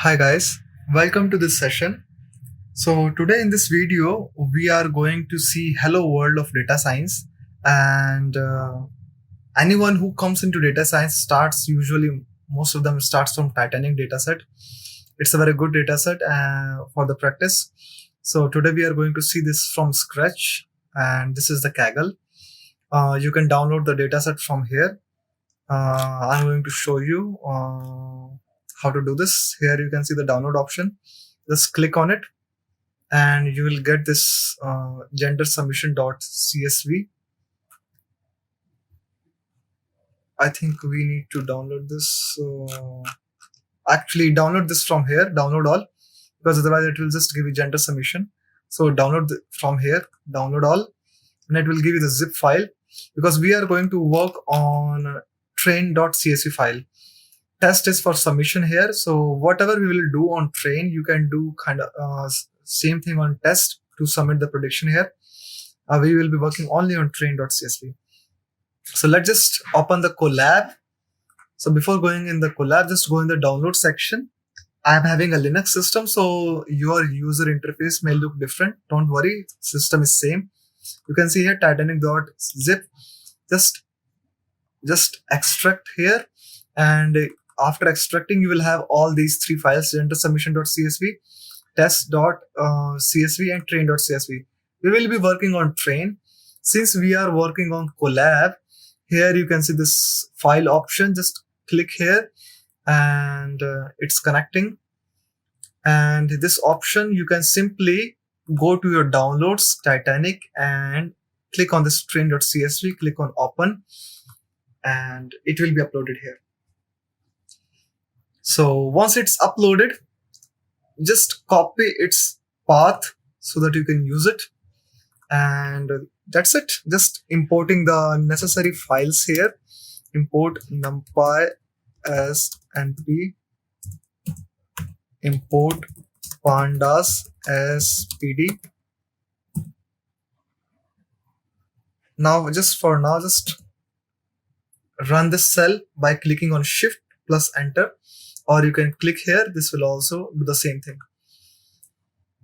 Hi guys, welcome to this session. So today in this video, we are going to see hello world of data science, and anyone who comes into data science starts usually, most of them starts from Titanic Dataset. It's a very good dataset for the practice. So today we are going to see this from scratch, and this is the Kaggle. You can download the dataset from here. I'm going to show you how to do this. Here you can see the download option. Just click on it and you will get this gender submission.csv. I think we need to download this. Actually, download this from here, download all, because otherwise it will just give you gender submission. So download from here, download all, and it will give you the zip file, because we are going to work on train.csv file. Test is for submission here. So whatever we will do on train, you can do kind of same thing on test to submit the prediction here. We will be working only on train.csv. So let's just open the Colab. So before going in the Colab, just go in the download section. I'm having a Linux system, so your user interface may look different. Don't worry, system is same. You can see here titanic.zip. Just extract here, and after extracting, you will have all these three files: gender submission.csv, test.csv, and train.csv. We will be working on train. Since we are working on Colab, here you can see this file option. Just click here, and it's connecting. And this option, you can simply go to your downloads, Titanic, and click on this train.csv, click on open, and it will be uploaded here. So once it's uploaded, just copy its path so that you can use it. And that's it. Just importing the necessary files here. Import numpy as np, import pandas as pd. Just run this cell by clicking on shift plus enter, or you can click here. This will also do the same thing.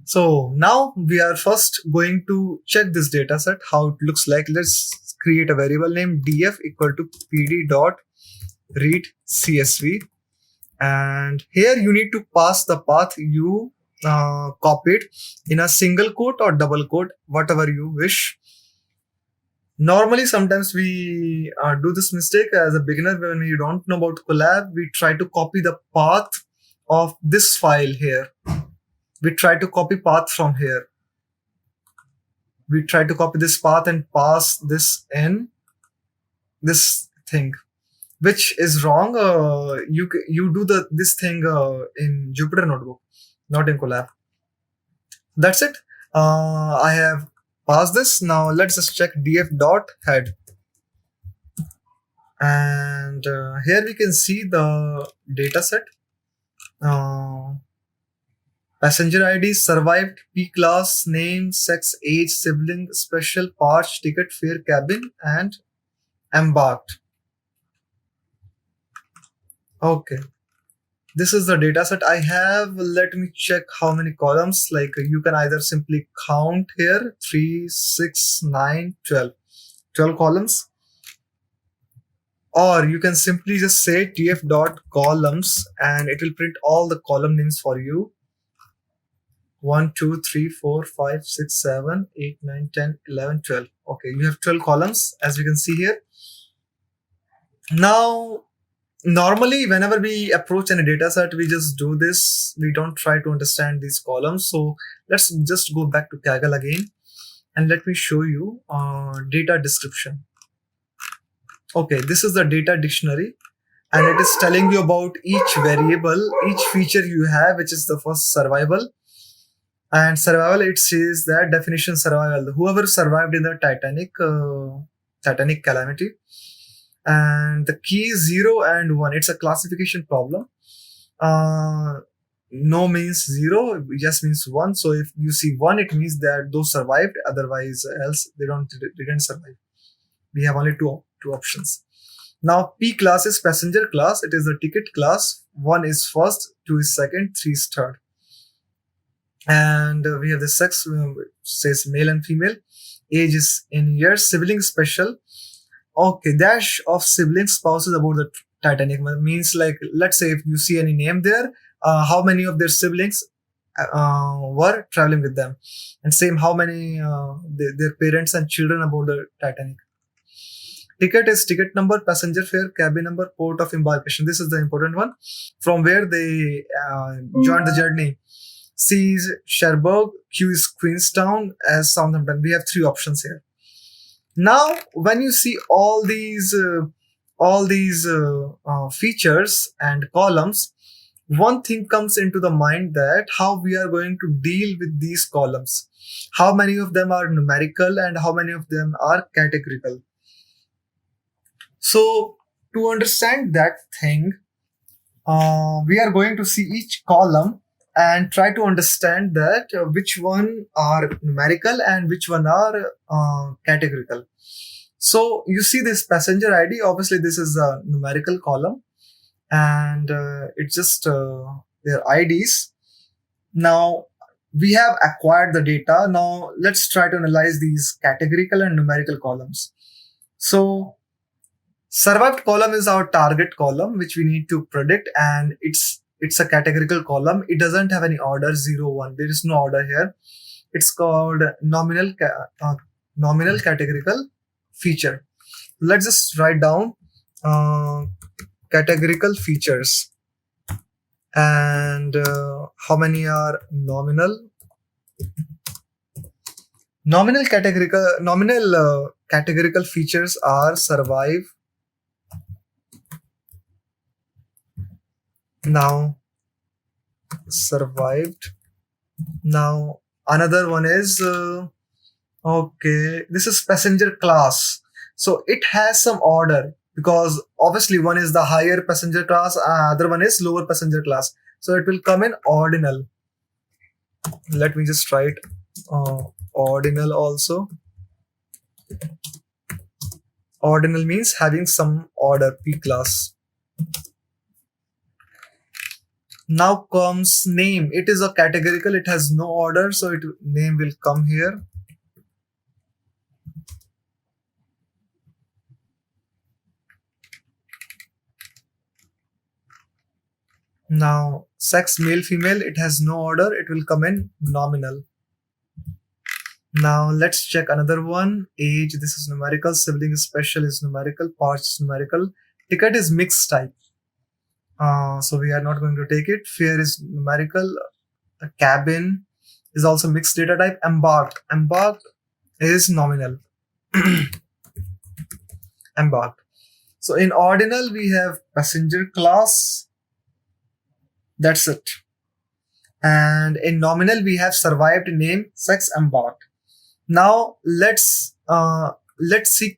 So now we are first going to check this dataset, how it looks like. Let's create a variable name df equal to pd dot read csv, and here you need to pass the path you copied in a single quote or double quote, whatever you wish. Normally, sometimes we do this mistake as a beginner. When we don't know about Colab, we try to copy the path of this file here. We try to copy path from here. We try to copy this path and pass this in this thing, which is wrong. You do this thing in Jupyter Notebook, not in Colab. That's it. I have passed this. Now let's just check df.head. And here we can see the data set. Passenger ID, survived, P class, name, sex, age, sibling, special, parts, ticket, fare, cabin, and embarked. Okay. This is the data set I have. Let me check how many columns. Like you can either simply count here 3, 6, 9, 12. 12 columns. Or you can simply just say tf.columns and it will print all the column names for you. 1, 2, 3, 4, 5, 6, 7, 8, 9, 10, 11, 12. Okay, you have 12 columns as you can see here. Now, normally, whenever we approach any data set, we just do this. We don't try to understand these columns. So let's just go back to Kaggle again. And let me show you data description. Okay, this is the data dictionary. And it is telling you about each variable, each feature you have, which is the first survival. And survival, it says that definition survival. Whoever survived in the Titanic calamity. And the key is 0 and 1. It's a classification problem. No means 0, yes means 1. So if you see 1, it means that those survived. Otherwise, else they didn't survive. We have only two options. Now P class is passenger class. It is the ticket class. 1 is first, 2 is second, 3 is third. And we have the sex, says male and female. Age is in years. Sibling special. Okay, dash of siblings, spouses about the Titanic. Means like, let's say if you see any name there, how many of their siblings were traveling with them, and same how many their parents and children aboard the Titanic. Ticket is ticket number, passenger fare, cabin number, port of embarkation. This is the important one. From where they joined the journey. C is Cherbourg, Q is Queenstown, as Southampton. We have 3 options here. Now, when you see all these features and columns, one thing comes into the mind, that how we are going to deal with these columns. How many of them are numerical and how many of them are categorical. So to understand that thing, we are going to see each column and try to understand that which one are numerical and which one are categorical. So you see this passenger ID, obviously this is a numerical column, and it's just their IDs. Now we have acquired the data. Now let's try to analyze these categorical and numerical columns. So survived column is our target column, which we need to predict, and it's a categorical column. It doesn't have any order 0, 1. There is no order here. It's called nominal categorical feature. Let's just write down categorical features, and how many are nominal. Nominal categorical features are survive. Now survived. Now another one is okay, this is passenger class. So it has some order, because obviously one is the higher passenger class, other one is lower passenger class. So it will come in ordinal. Let me just write ordinal also. Ordinal means having some order, P class. Now comes name. It is a categorical, it has no order, so name will come here. Now sex, male, female, it has no order, it will come in nominal. Now let's check another one. Age, this is numerical. Sibling special is numerical. Parts is numerical. Ticket is mixed type. So we are not going to take it. Fare is numerical. Cabin is also mixed data type. Embarked is nominal. Embarked. So in ordinal we have passenger class. That's it. And in nominal we have survived, name, sex, embarked. Now let's see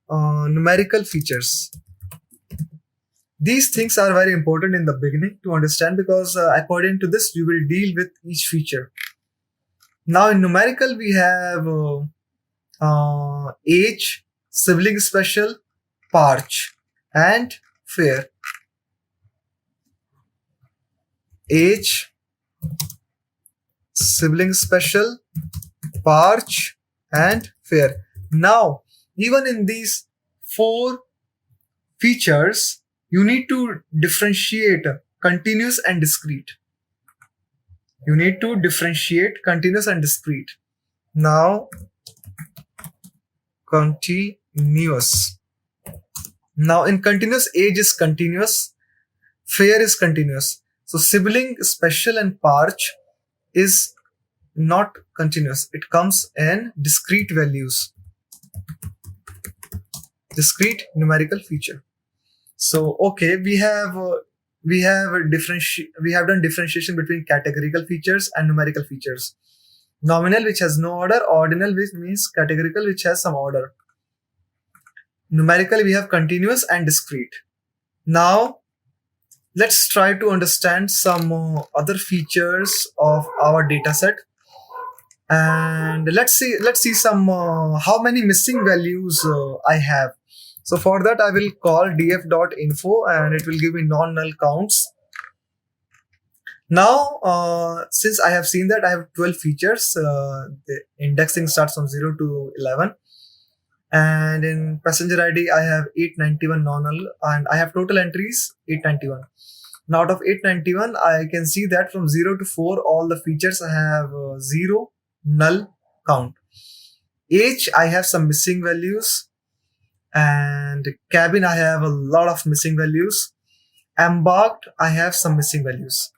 numerical features. These things are very important in the beginning to understand, because according to this you will deal with each feature. Now in numerical we have age, sibling special, parch, and fare. Age, sibling special, parch, and fare. Now even in these 4 features, you need to differentiate continuous and discrete. You need to differentiate continuous and discrete. Now continuous. Now in continuous, age is continuous, fare is continuous. So sibling, special, and parch is not continuous. It comes in discrete values. Discrete numerical feature. So okay, we have done differentiation between categorical features and numerical features. Nominal, which has no order. Ordinal, which means categorical, which has some order. Numerical, we have continuous and discrete. Now let's try to understand some other features of our dataset, and let's see some how many missing values I have. So for that, I will call df.info and it will give me non-null counts. Now, since I have seen that I have 12 features, the indexing starts from 0 to 11. And in passenger ID, I have 891 non-null and I have total entries 891. Now out of 891, I can see that from 0 to 4, all the features have 0 null count. Age, I have some missing values. And cabin, I have a lot of missing values. Embarked, I have some missing values.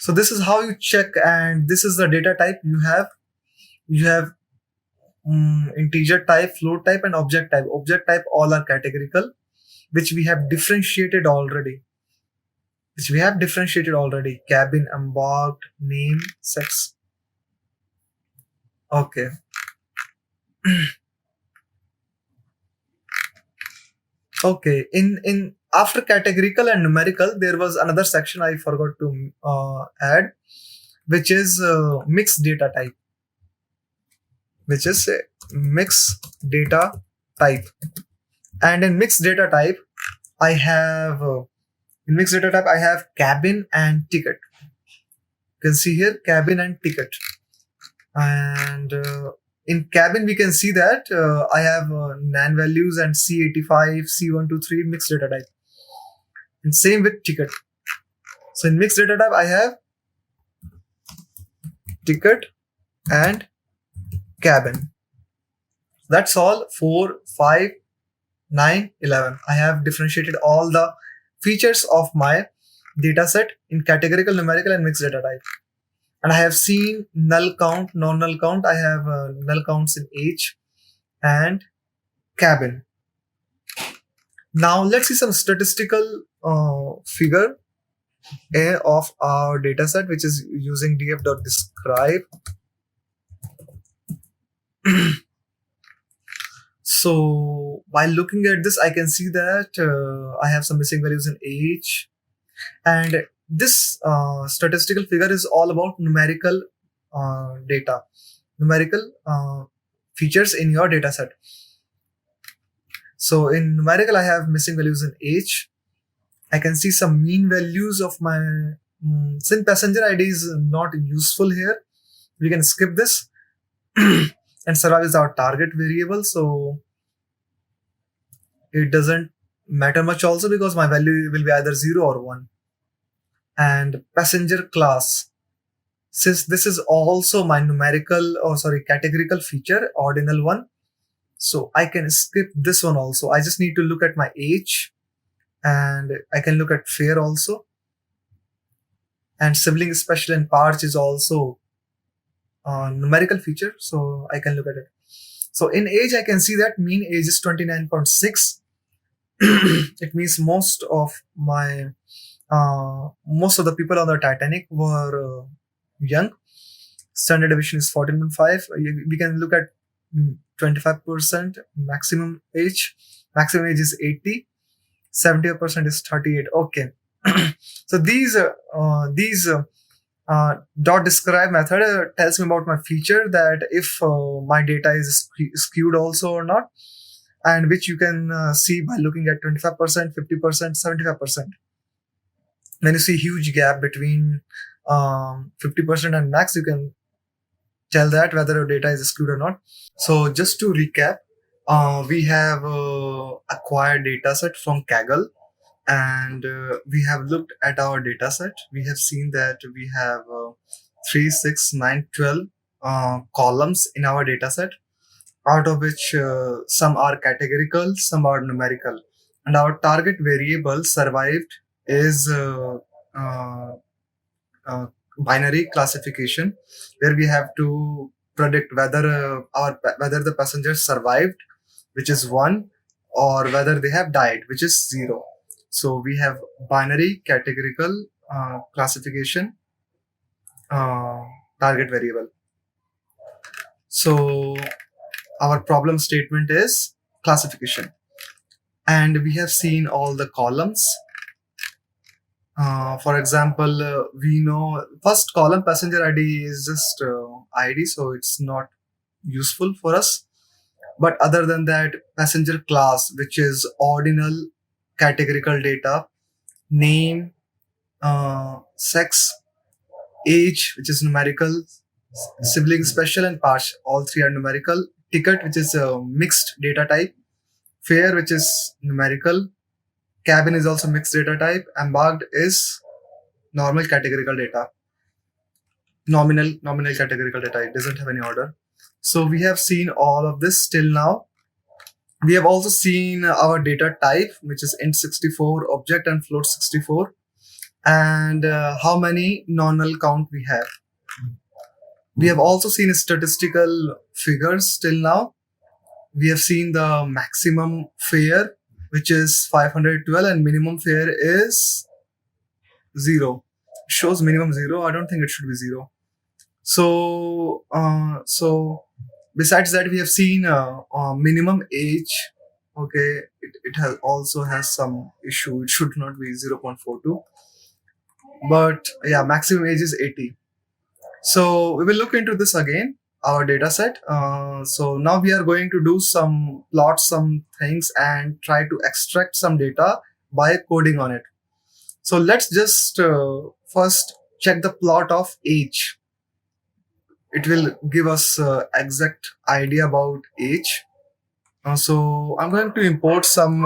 So this is how you check, and this is the data type you have. You have integer type, float type, and object type. Object type all are categorical, which we have differentiated already. Cabin, embarked, name, sex. Okay. Okay. In after categorical and numerical, there was another section I forgot to add, which is mixed data type. And in mixed data type, I have cabin and ticket. You can see here cabin and ticket. And in cabin, we can see that I have NaN values and C85, C123 mixed data type. And same with ticket. So in mixed data type, I have ticket and cabin. That's all. 4, 5, 9, 11. I have differentiated all the features of my dataset in categorical, numerical, and mixed data type. And I have seen null count, non-null count. I have null counts in age and cabin. Now let's see some statistical figure of our dataset, which is using df.describe. So while looking at this, I can see that I have some missing values in age, and this statistical figure is all about numerical data, numerical features in your dataset. So in numerical, I have missing values in age. I can see some mean values of my since passenger ID is not useful here, we can skip this. And survive is our target variable, so it doesn't matter much also because my value will be either 0 or 1. And passenger class, since this is also my categorical feature, ordinal one, so I can skip this one also. I just need to look at my age, and I can look at fare also. And sibling special and parch is also numerical feature, so I can look at it. So in age, I can see that mean age is 29.6. It means most of the people on the Titanic were young. Standard deviation is 14.5. We can look at 25% maximum age. Maximum age is 80. 70% is 38. Okay. So these dot describe method tells me about my feature, that if my data is skewed also or not, and which you can see by looking at 25%, 50%, 75%. When you see huge gap between 50% and max, you can tell that whether your data is skewed or not. So just to recap, we have acquired dataset from Kaggle, and we have looked at our dataset. We have seen that we have 3, 6, 9, 12 columns in our dataset, out of which some are categorical, some are numerical. And our target variable survived is binary classification, where we have to predict whether the passengers survived, which is 1, or whether they have died, which is 0. So we have binary categorical classification target variable. So our problem statement is classification, and we have seen all the columns. For example, we know first column passenger ID is just ID, so it's not useful for us. But other than that, passenger class, which is ordinal categorical data, name, sex, age, which is numerical, sibling special and partial, all three are numerical, ticket, which is a mixed data type, fare, which is numerical, cabin is also mixed data type, embarked is normal categorical data, nominal categorical data. It doesn't have any order. So we have seen all of this till now. We have also seen our data type, which is int64, object and float 64, and how many non-null count we have. We have also seen statistical figures till now. We have seen the maximum fare, which is 512, and minimum fare is 0. It shows minimum 0. I don't think it should be 0. So besides that, we have seen minimum age. Okay, it also has some issue. It should not be 0.42. But yeah, maximum age is 80. So we will look into this again, our data set. So now we are going to do some plot, some things, and try to extract some data by coding on it. So let's just first check the plot of age. It will give us exact idea about age. So I'm going to import some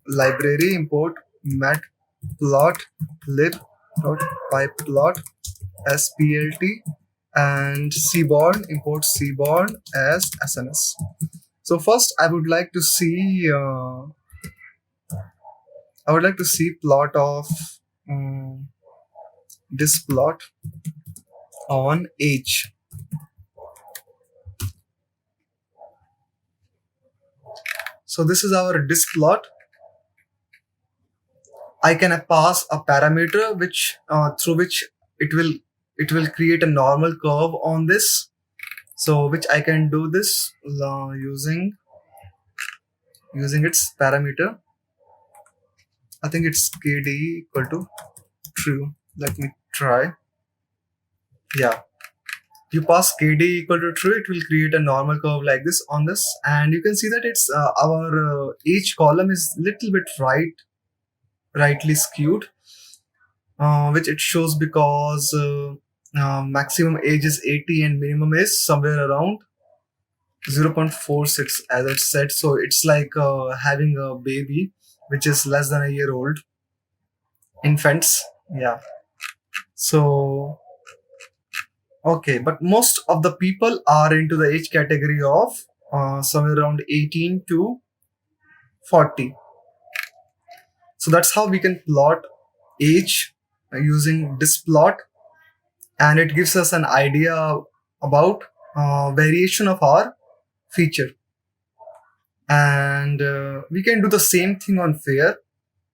library, import matplotlib.pyplot splt, and cborn, import cborn as SNS. So first I would like to see plot of this plot on age. So this is our disk plot. I can pass a parameter which through which it will create a normal curve on this. So which I can do this using its parameter. I think it's KD equal to true. Let me try. Yeah. You pass KD equal to true, it will create a normal curve like this on this, and you can see that it's our each column is little bit rightly skewed, which it shows because maximum age is 80 and minimum is somewhere around 0.46 as I said. So it's like having a baby which is less than a year old, infants. Yeah. So okay, but most of the people are into the age category of somewhere around 18 to 40. So that's how we can plot age using this plot, and it gives us an idea about variation of our feature. And we can do the same thing on fare.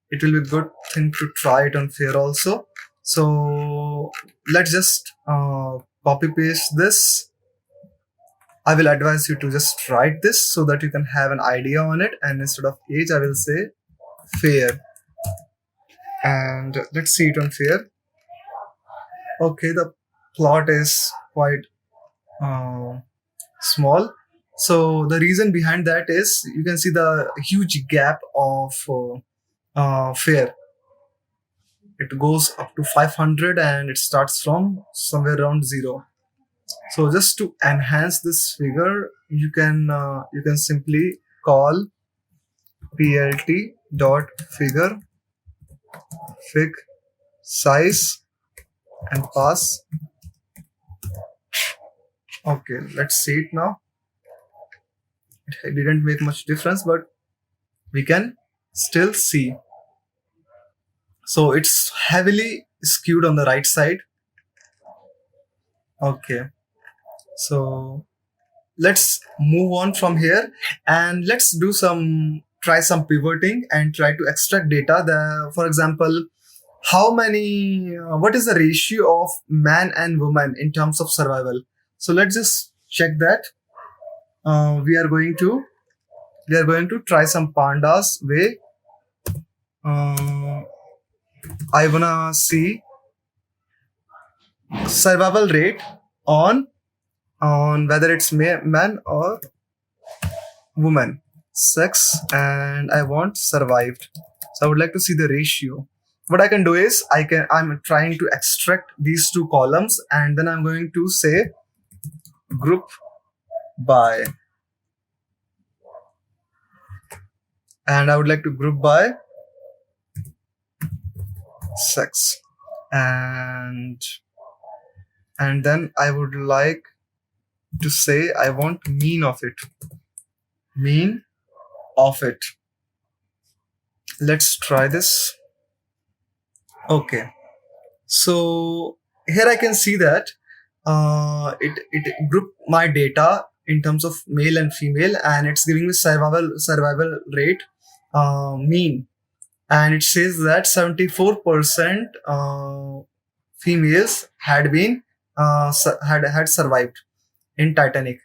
It will be a good thing to try it on fare also. So let's just copy paste this. I will advise you to just write this so that you can have an idea on it, and instead of age I will say fare, and let's see it on fare. Okay, the plot is quite small. So the reason behind that is you can see the huge gap of fare. It goes up to 500 and it starts from somewhere around 0. So just to enhance this figure, you can simply call plt.figure fig size and pass. Okay, let's see it now. It didn't make much difference, but we can still see. So it's heavily skewed on the right side. Okay, so let's move on from here and let's try some pivoting and try to extract data. For example, what is the ratio of man and woman in terms of survival? So let's just check that. We are going to try some pandas way. I wanna see survival rate on whether it's man or woman, sex, and I want survived. So I would like to see the ratio. What I can do is I'm trying to extract these two columns, and then I'm going to say group by, and I would like to group by sex, and then I would like to say I want mean of it. Mean of it. Let's try this. Okay. So here I can see that it grouped my data in terms of male and female, and it's giving me survival rate mean, and it says that 74% females had been had survived in Titanic,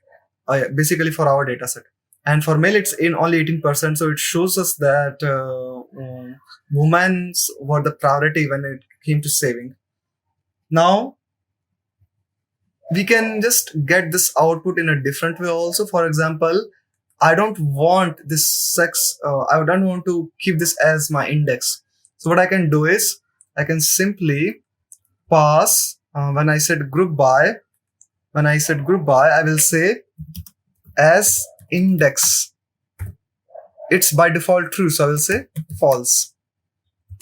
basically for our data set. And for male, it's in only 18%. So it shows us that women were the priority when it came to saving. Now, we can just get this output in a different way also. For example, I don't want this sex, I don't want to keep this as my index. So what I can do is, I can simply pass, when I said group by, I will say as index. It's by default true, so I will say false.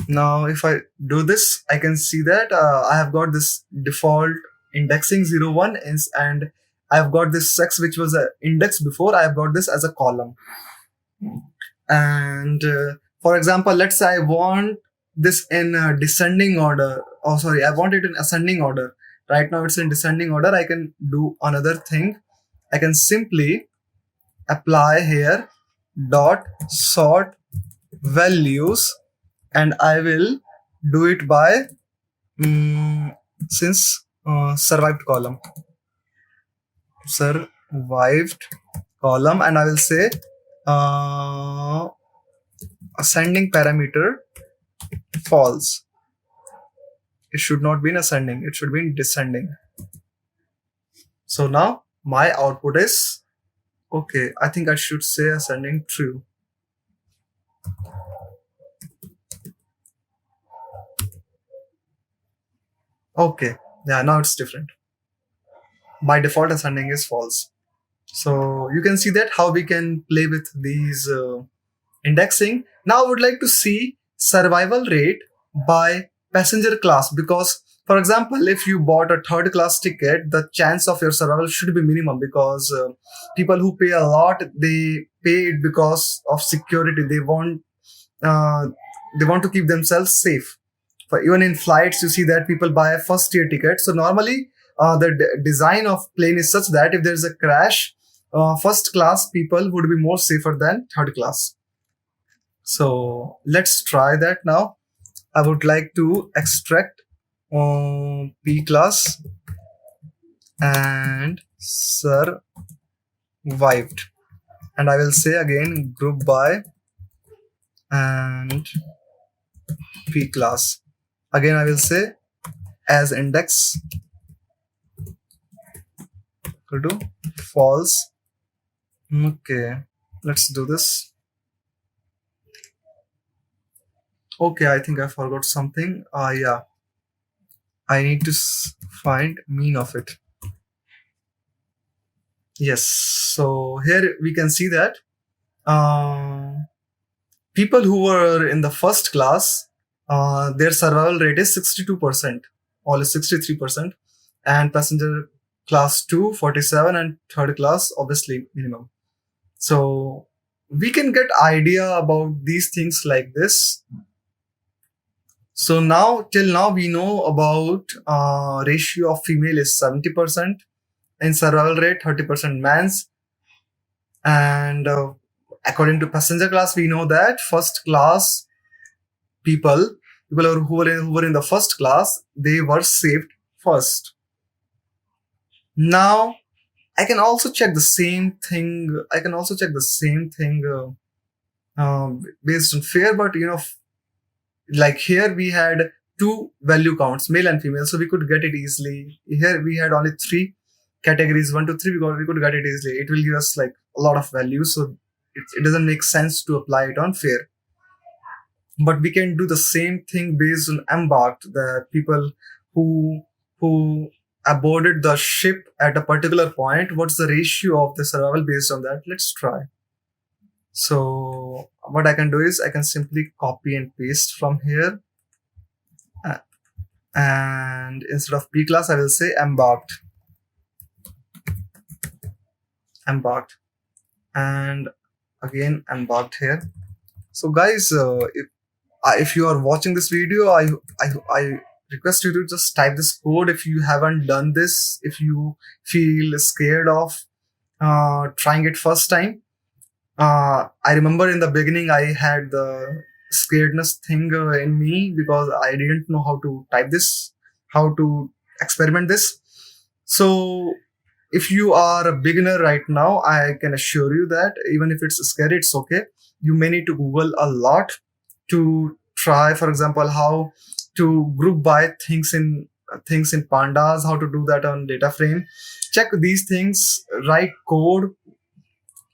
Now, if I do this, I can see that I have got this default indexing 01 and I've got this sex, which was an index before. I've got this as a column. And for example, let's say I want this in descending order. Oh, sorry, I want it in ascending order. Right now it's in descending order. I can do another thing. I can simply apply here dot sort values, and I will do it by since survived column, and I will say ascending parameter false. It should not be in ascending, it should be in descending. So now my output is, okay, I think I should say ascending true. Okay, yeah, now it's different. By default, ascending is false. So you can see that how we can play with these indexing. Now I would like to see survival rate by passenger class, because for example, if you bought a third class ticket, the chance of your survival should be minimum, because people who pay a lot, they pay it because of security. They want to keep themselves safe. For even in flights, you see that people buy a first tier ticket. So normally the design of plane is such that if there's a crash, first class people would be more safer than third class. So let's try that now. I would like to extract P class and survived, and I will say again group by and P class. Again I will say as index equal to false. Okay, let's do this. Okay, I think I forgot something. Yeah, I need to find mean of it. Yes, so here we can see that people who were in the first class, their survival rate is 62%, all is 63%, and passenger class 2, 47, and third class, obviously minimum. So we can get idea about these things like this. So now, till now, we know about ratio of female is 70%, in survival rate 30% mans, and according to passenger class, we know that first class people who were in the first class, they were saved first. Now I can also check the same thing. Based on fair, but like here we had two value counts, male and female, so we could get it easily. Here we had only three categories, 1 to 3. We could get it easily. It will give us like a lot of values, so it doesn't make sense to apply it on fare. But we can do the same thing based on embarked, the people who aborted the ship at a particular point. What's the ratio of the survival based on that? Let's try. So what I can do is I can simply copy and paste from here, and instead of P class I will say embarked, and again embarked here. So guys, if you are watching this video, I request you to just type this code if you haven't done this, if you feel scared of trying it first time. I remember in the beginning I had the scaredness thing in me because I didn't know how to type this, how to experiment this. So if you are a beginner right now, I can assure you that even if it's scary, it's okay. You may need to Google a lot to try, for example, how to group by things in pandas, how to do that on data frame. Check these things, write code,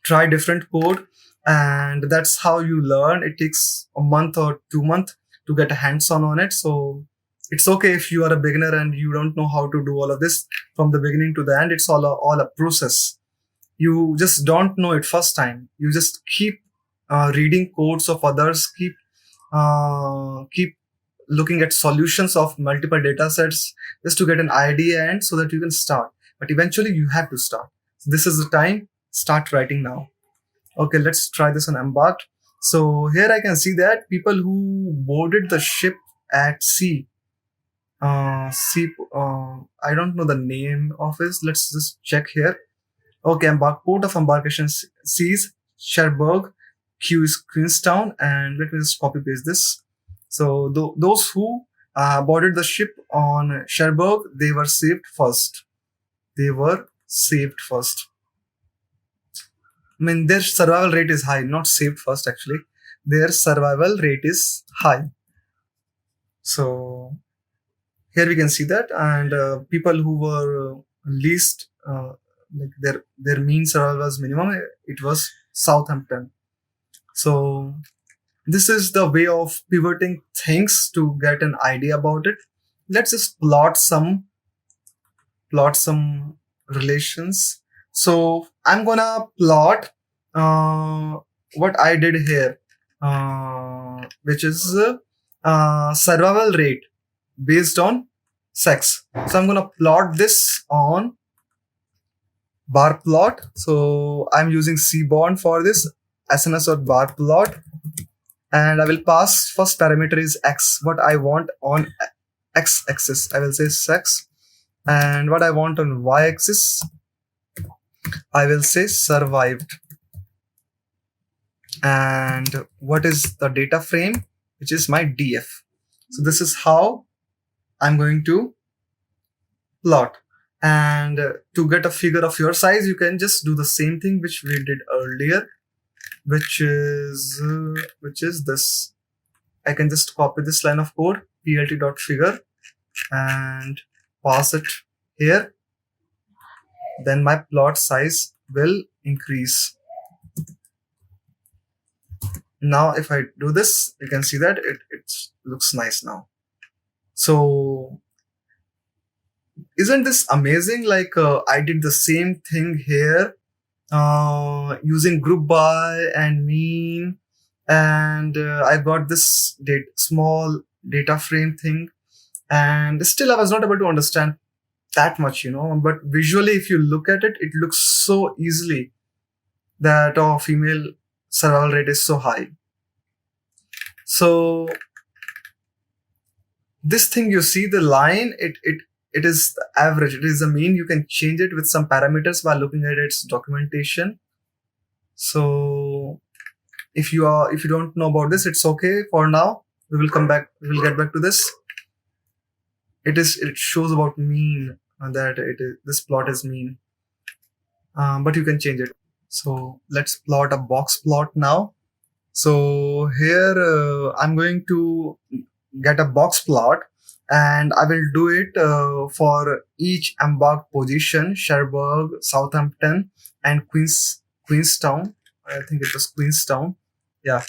try different code, and that's how you learn. It takes a month or 2 months to get a hands-on on it. So it's okay if you are a beginner and you don't know how to do all of this from the beginning to the end. It's all a process. You just don't know it first time. You just keep reading codes of others, keep looking at solutions of multiple data sets just to get an idea, and so that you can start. But eventually you have to start. So this is the time. Start writing now. Okay, let's try this on embarked. So here I can see that people who boarded the ship at sea, I don't know the name of it. Let's just check here. Okay, port of embarkation C is Cherbourg, Q is Queenstown, and let me just copy paste this. So those who boarded the ship on Cherbourg, they were saved first. I mean, their survival rate is high, not saved first actually. Their survival rate is high. So here we can see that, and people who were least, like their mean survival was minimum, it was Southampton. So this is the way of pivoting things to get an idea about it. Let's just plot some relations. So I'm gonna plot what I did here, which is survival rate based on sex. So I'm gonna plot this on bar plot. So I'm using Seaborn for this, SNS or bar plot, and I will pass first parameter is x, what I want on x axis. I will say sex, and what I want on y axis, I will say survived. And what is the data frame, which is my DF. So this is how I'm going to plot. And to get a figure of your size, you can just do the same thing which we did earlier, which is this. I can just copy this line of code, plt.figure, and pass it here. Then my plot size will increase. Now if I do this, you can see that it looks nice now. So isn't this amazing? Like I did the same thing here using group by and mean, and I got this small data frame thing, and still I was not able to understand that much, but visually if you look at it, it looks so easily that female survival rate is so high. So this thing, you see the line, it is the average, it is the mean. You can change it with some parameters by looking at its documentation. So if you don't know about this, it's okay for now. We will get back to this. It shows about mean, that this plot is mean, but you can change it. So let's plot a box plot now. So here I'm going to get a box plot, and I will do it for each embarked position: Cherbourg, Southampton, and Queenstown. I think it was Queenstown. Yeah.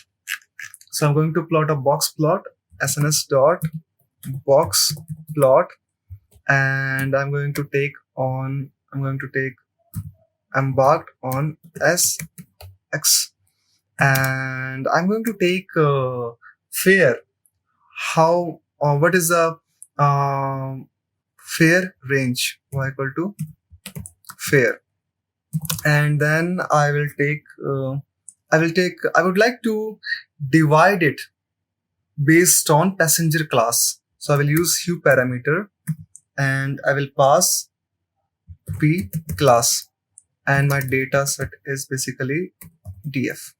So I'm going to plot a box plot, SNS dot box plot, and I'm going to take embarked on SX, and I'm going to take fare. How what is the fare range? Y equal to fare, and then I would like to divide it based on passenger class. So I will use hue parameter, and I will pass p class, and my data set is basically df.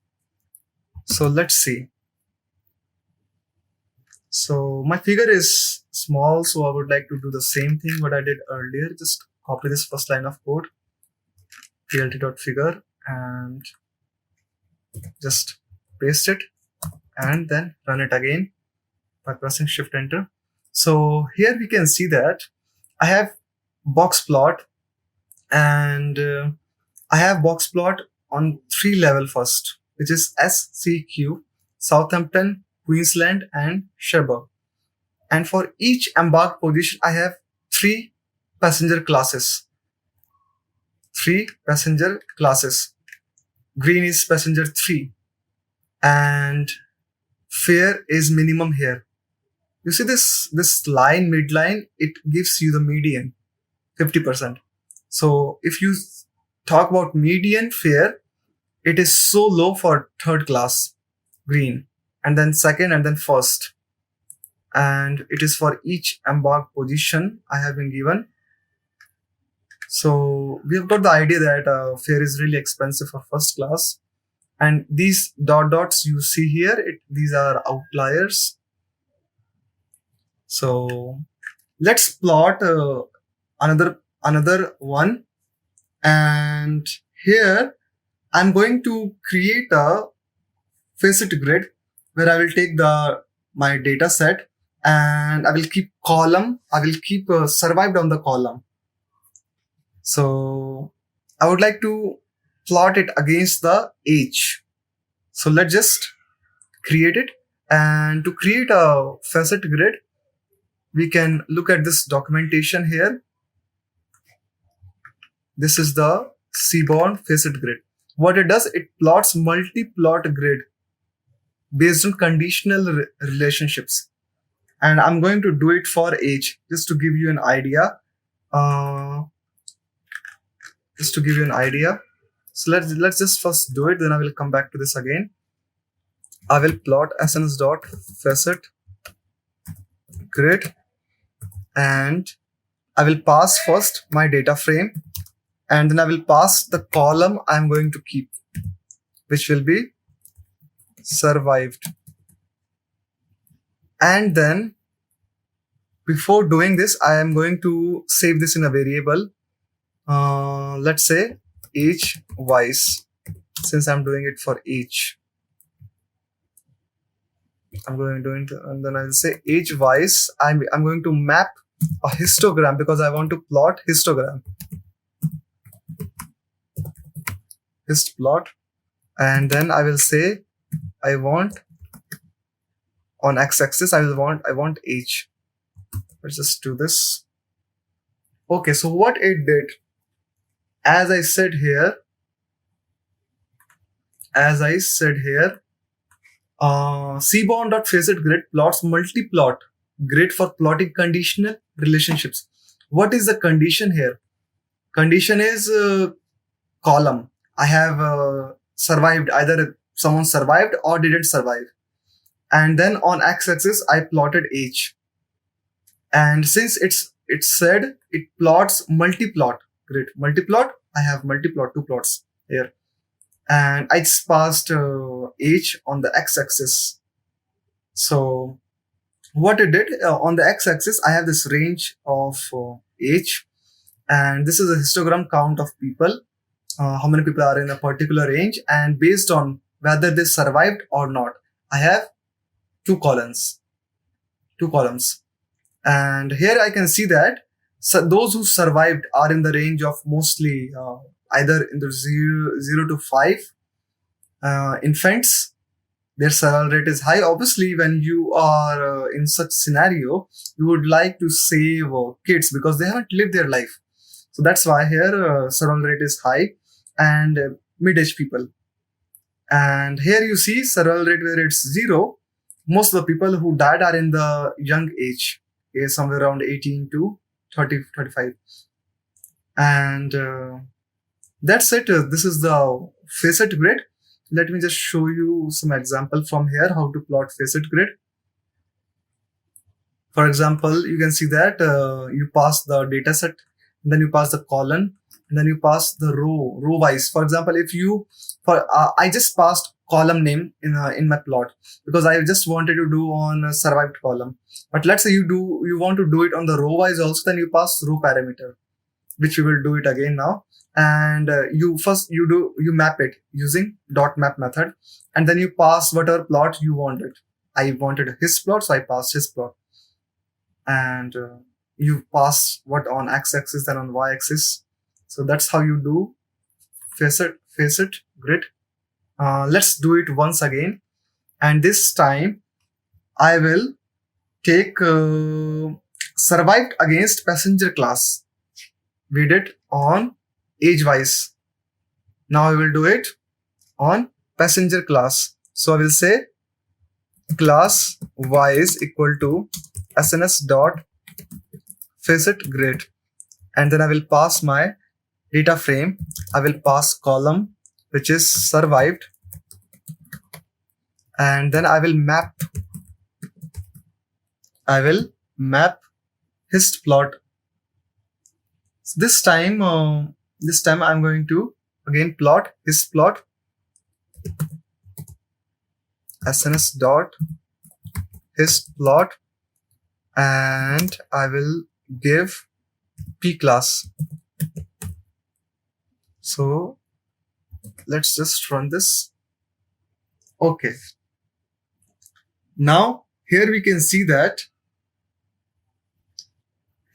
So let's see. So my figure is small, so I would like to do the same thing what I did earlier. Just copy this first line of code, plt.figure, and just paste it, and then run it again by pressing shift enter. So here we can see that I have box plot, and I have box plot on 3 level first, which is SCQ, Southampton, Queensland, and Cherbourg. And for each embarked position, I have 3 passenger classes. 3 passenger classes. Green is passenger 3, and fare is minimum here. You see this line, midline, it gives you the median, 50%. So if you talk about median fare, it is so low for third class, green, and then second, and then first. And it is for each embarked position I have been given. So we have got the idea that fare is really expensive for first class. And these dots you see here, these are outliers. So let's plot another one. And here I'm going to create a Facet Grid where I will take my data set, and I will keep column. I will keep survived on the column. So I would like to plot it against the age. So let's just create it. And to create a Facet Grid, we can look at this documentation here. This is the Seaborn Facet Grid. What it does, it plots multi-plot grid based on conditional relationships. And I'm going to do it for age, just to give you an idea. So let's just first do it, then I will come back to this again. I will plot SNS dot facet grid, and I will pass first my data frame, and then I will pass the column I'm going to keep, which will be survived. And then before doing this, I am going to save this in a variable. Let's say age wise, since I'm doing it for age. I'm going to do it, and then I'll say age wise. I'm going to map a histogram because I want to plot histogram. Hist plot, and then I will say I want on x-axis I want age. Let's just do this. Okay, so what it did, as I said here, Seaborn.Facet Grid plots multi-plot grid for plotting conditional relationships. What is the condition here? Condition is column. I have survived, either someone survived or didn't survive. And then on x-axis, I plotted age. And since it said it plots multi-plot grid. Multi-plot, I have multi-plot, 2 plots here. And I just passed age on the x-axis. So what it did, on the x-axis, I have this range of age. And this is a histogram count of people. How many people are in a particular range, and based on whether they survived or not, I have 2 columns. And here I can see that those who survived are in the range of mostly either in the 0 to 5, infants, their survival rate is high. Obviously, when you are in such scenario, you would like to save kids because they haven't lived their life. So that's why here survival rate is high, and mid-age people. And here you see survival rate where it's 0. Most of the people who died are in the young age, somewhere around 18 to 30, 35. And that's it. This is the Facet Grid. Let me just show you some example from here how to plot Facet Grid. For example, you can see that you pass the data set, then you pass the column, and then you pass the row wise. For example, if you I just passed column name in my plot because I just wanted to do on a survived column. But let's say you want to do it on the row wise also, then you pass row parameter, which we will do it again now. And you map it using dot map method, and then you pass whatever plot you wanted. I wanted his plot, so I passed his plot. And you pass what on x-axis and on y-axis. So that's how you do Facet Grid. Let's do it once again, and this time I will take survived against passenger class. We did on age wise. Now I will do it on passenger class. So I will say class wise equal to SNS dot Facet Grid, and then I will pass my data frame. I will pass column which is survived, and then I will map his plot. So this time I'm going to again plot his plot, SNS dot his plot, and I will give P class. So let's just run this. Okay. Now here we can see that.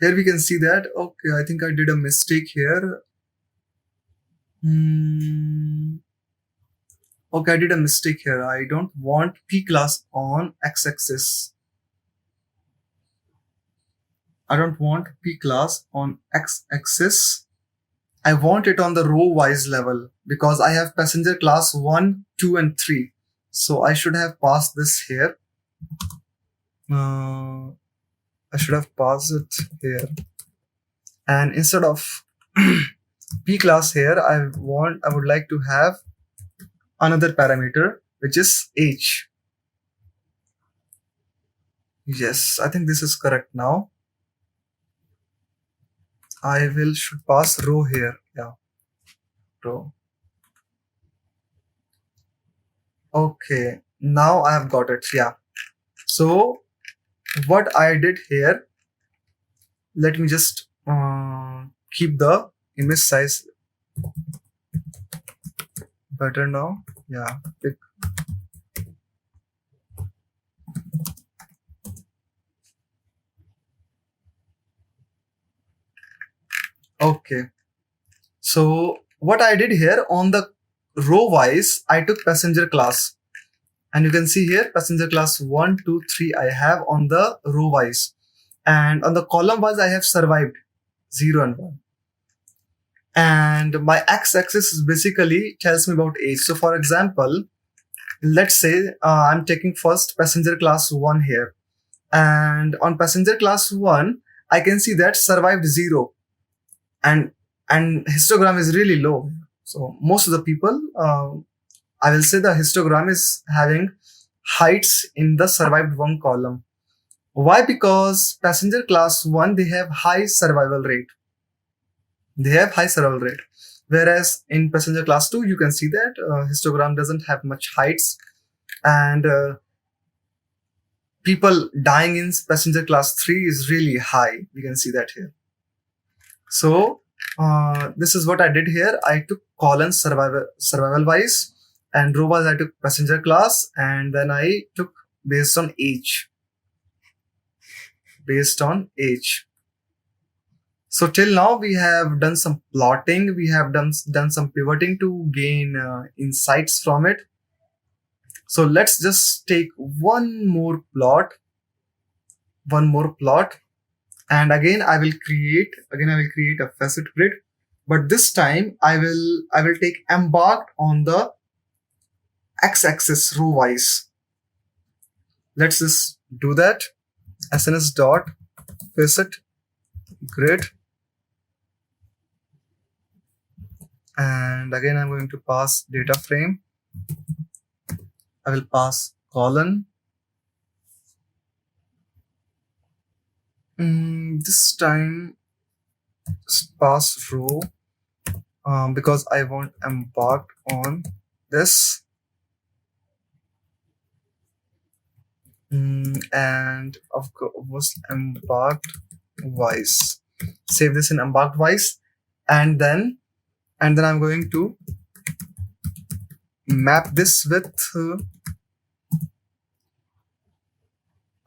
Okay, I think I did a mistake here. Okay, I did a mistake here. I don't want P class on x-axis. I don't want P class on x-axis. I want it on the row-wise level because I have passenger class 1, 2, and 3. So I should have passed this here. I should have passed it here. And instead of P class here, I would like to have another parameter, which is age. Yes, I think this is correct now. I should pass row here. Yeah, row. Okay, now I have got it. Yeah. So what I did here, let me just keep the image size better now. Yeah. Okay. So what I did here on the row wise, I took passenger class, and you can see here passenger class 1, 2, 3 I have on the row wise, and on the column wise I have survived 0 and 1. And my x-axis basically tells me about age. So for example, let's say I'm taking first passenger class 1 here, and on passenger class 1 I can see that survived 0, and histogram is really low. So most of the people, I will say the histogram is having heights in the survived 1 column. Why? Because passenger class 1, they have high survival rate. Whereas in passenger class 2, you can see that histogram doesn't have much heights, and people dying in passenger class 3 is really high. We can see that here. So this is what I did here. I took column survival wise, and row wise I took passenger class, and then I took based on age. So till now we have done some plotting, we have done some pivoting to gain insights from it. So let's just take one more plot, and again I will create a facet grid, but this time I will take embarked on the x-axis row wise. Let's just do that. SNS dot facet grid, and again I'm going to pass data frame. I will pass colon. This time just pass row because I want embarked on this. And of course embarked wise. Save this in embarked wise, and then I'm going to map this with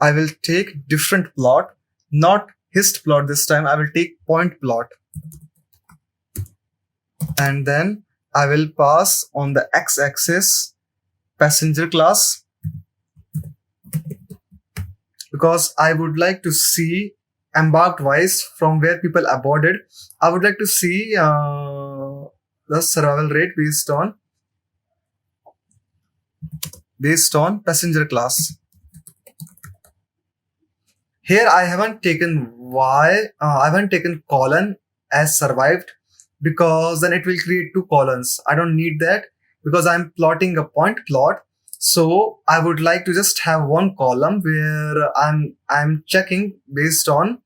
I will take different plot, not hist plot this time. I will take point plot, and then I will pass on the x-axis passenger class, because I would like to see embarked wise from where people aborted. I would like to see the survival rate based on passenger class. Here I haven't taken I haven't taken colon as survived, because then it will create two columns. I don't need that because I'm plotting a point plot. So I would like to just have one column where I'm checking based on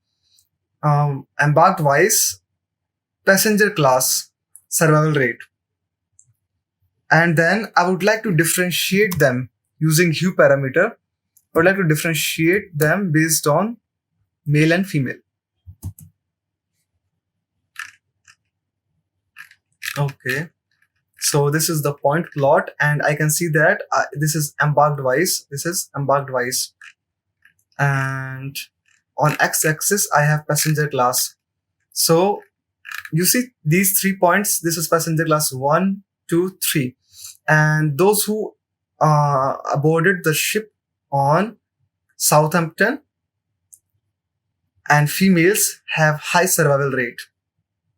embarked wise passenger class survival rate. And then I would like to differentiate them using hue parameter. I would like to differentiate them based on male and female. Okay. So this is the point plot, and I can see that this is embarked wise. And on x-axis, I have passenger class. So you see these 3 points. This is passenger class 1, 2, 3. And those who aborted the ship on Southampton and females have high survival rate.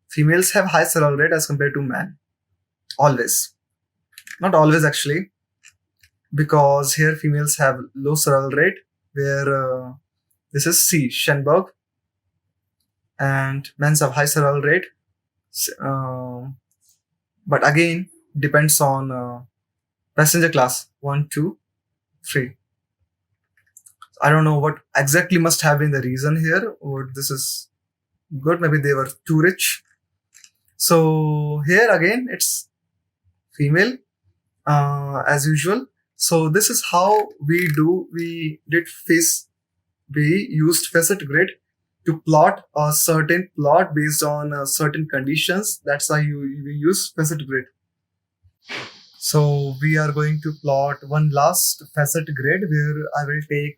Females have high survival rate as compared to men. Always. Not always actually, because here females have low survival rate, where this is C, Schenberg, and men's have high survival rate. But again, depends on passenger class 1, 2, 3. I don't know what exactly must have been the reason here, or this is good. Maybe they were too rich. So here again, it's female as usual. So this is how we used Facet Grid to plot a certain plot based on certain conditions. That's why we use Facet Grid. So we are going to plot one last Facet Grid where I will take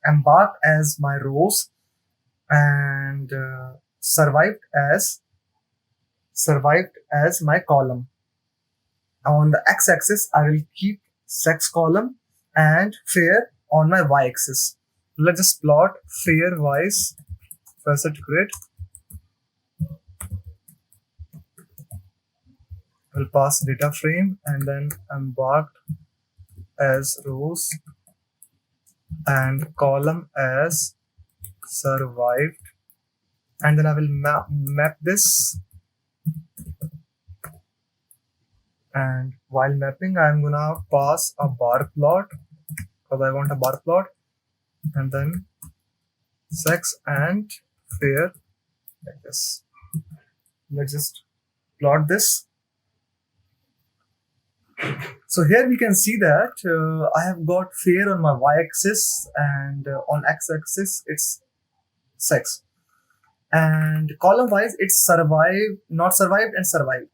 embark as my rows and survived as my column. On the x-axis, I will keep sex column and fair on my y-axis. Let's just plot fair wise Facet Grid. We'll pass data frame and then embarked as rows and column as survived, and then I will map this. And while mapping, I'm gonna pass a bar plot because I want a bar plot, and then sex and fair like this. Let's just plot this. So here we can see that I have got fair on my y-axis, and on x-axis it's sex. And column wise it's survived, not survived, and survived.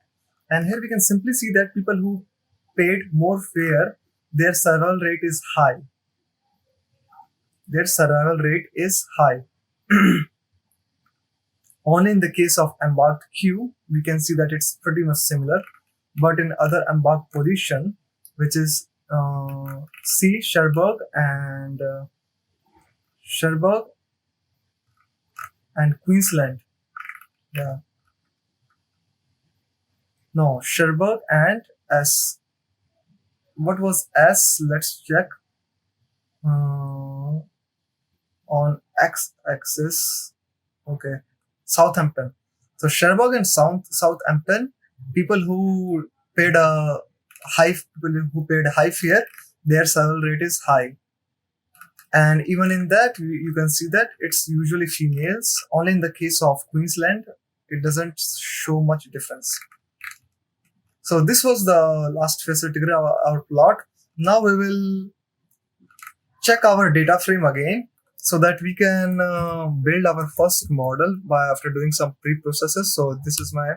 And here we can simply see that people who paid more fair, their survival rate is high. Only in the case of embarked Q, we can see that it's pretty much similar. But in other embarked position, which is see Cherbourg and Queensland. Yeah. No, Cherbourg and S. What was S? Let's check. On x-axis. Okay. Southampton. So Cherbourg and Southampton, people who paid a high fare, their salary rate is high. And even in that, you can see that it's usually females. Only in the case of Queensland, it doesn't show much difference. So this was the last facet grid, our plot. Now we will check our data frame again so that we can build our first model by after doing some pre-processes. So this is my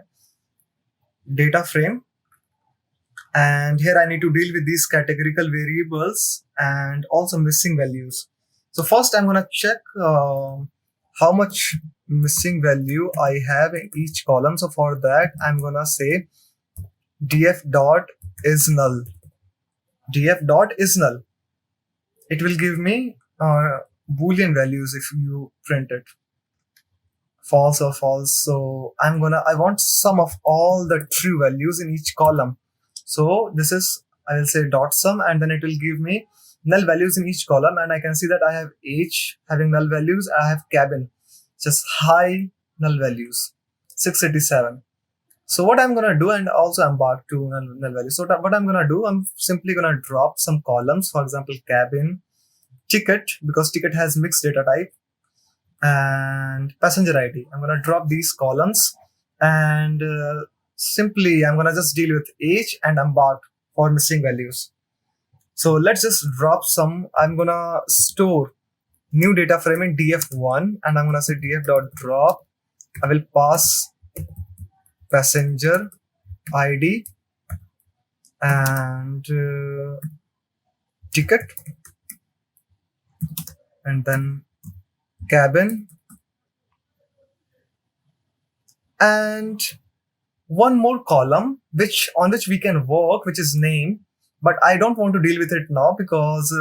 data frame. And here I need to deal with these categorical variables and also missing values. So first I'm going to check how much missing value I have in each column. So for that, I'm going to say df dot is null. df dot is null. It will give me Boolean values if you print it. False or false. So I want sum of all the true values in each column. So this is, I will say dot sum, and then it will give me null values in each column. And I can see that I have H having null values. I have cabin, just high null values, 687. So what I'm going to do, and also embark to null values. So what I'm going to do, I'm simply going to drop some columns. For example, cabin, ticket, because ticket has mixed data type, and passenger ID. I'm going to drop these columns, and simply I'm going to just deal with age and embark for missing values. So let's just drop some. I'm going to store new data frame in df1, and I'm going to say df.drop. I will pass passenger ID and ticket, and then cabin, and one more column on which we can work, which is name, but I don't want to deal with it now because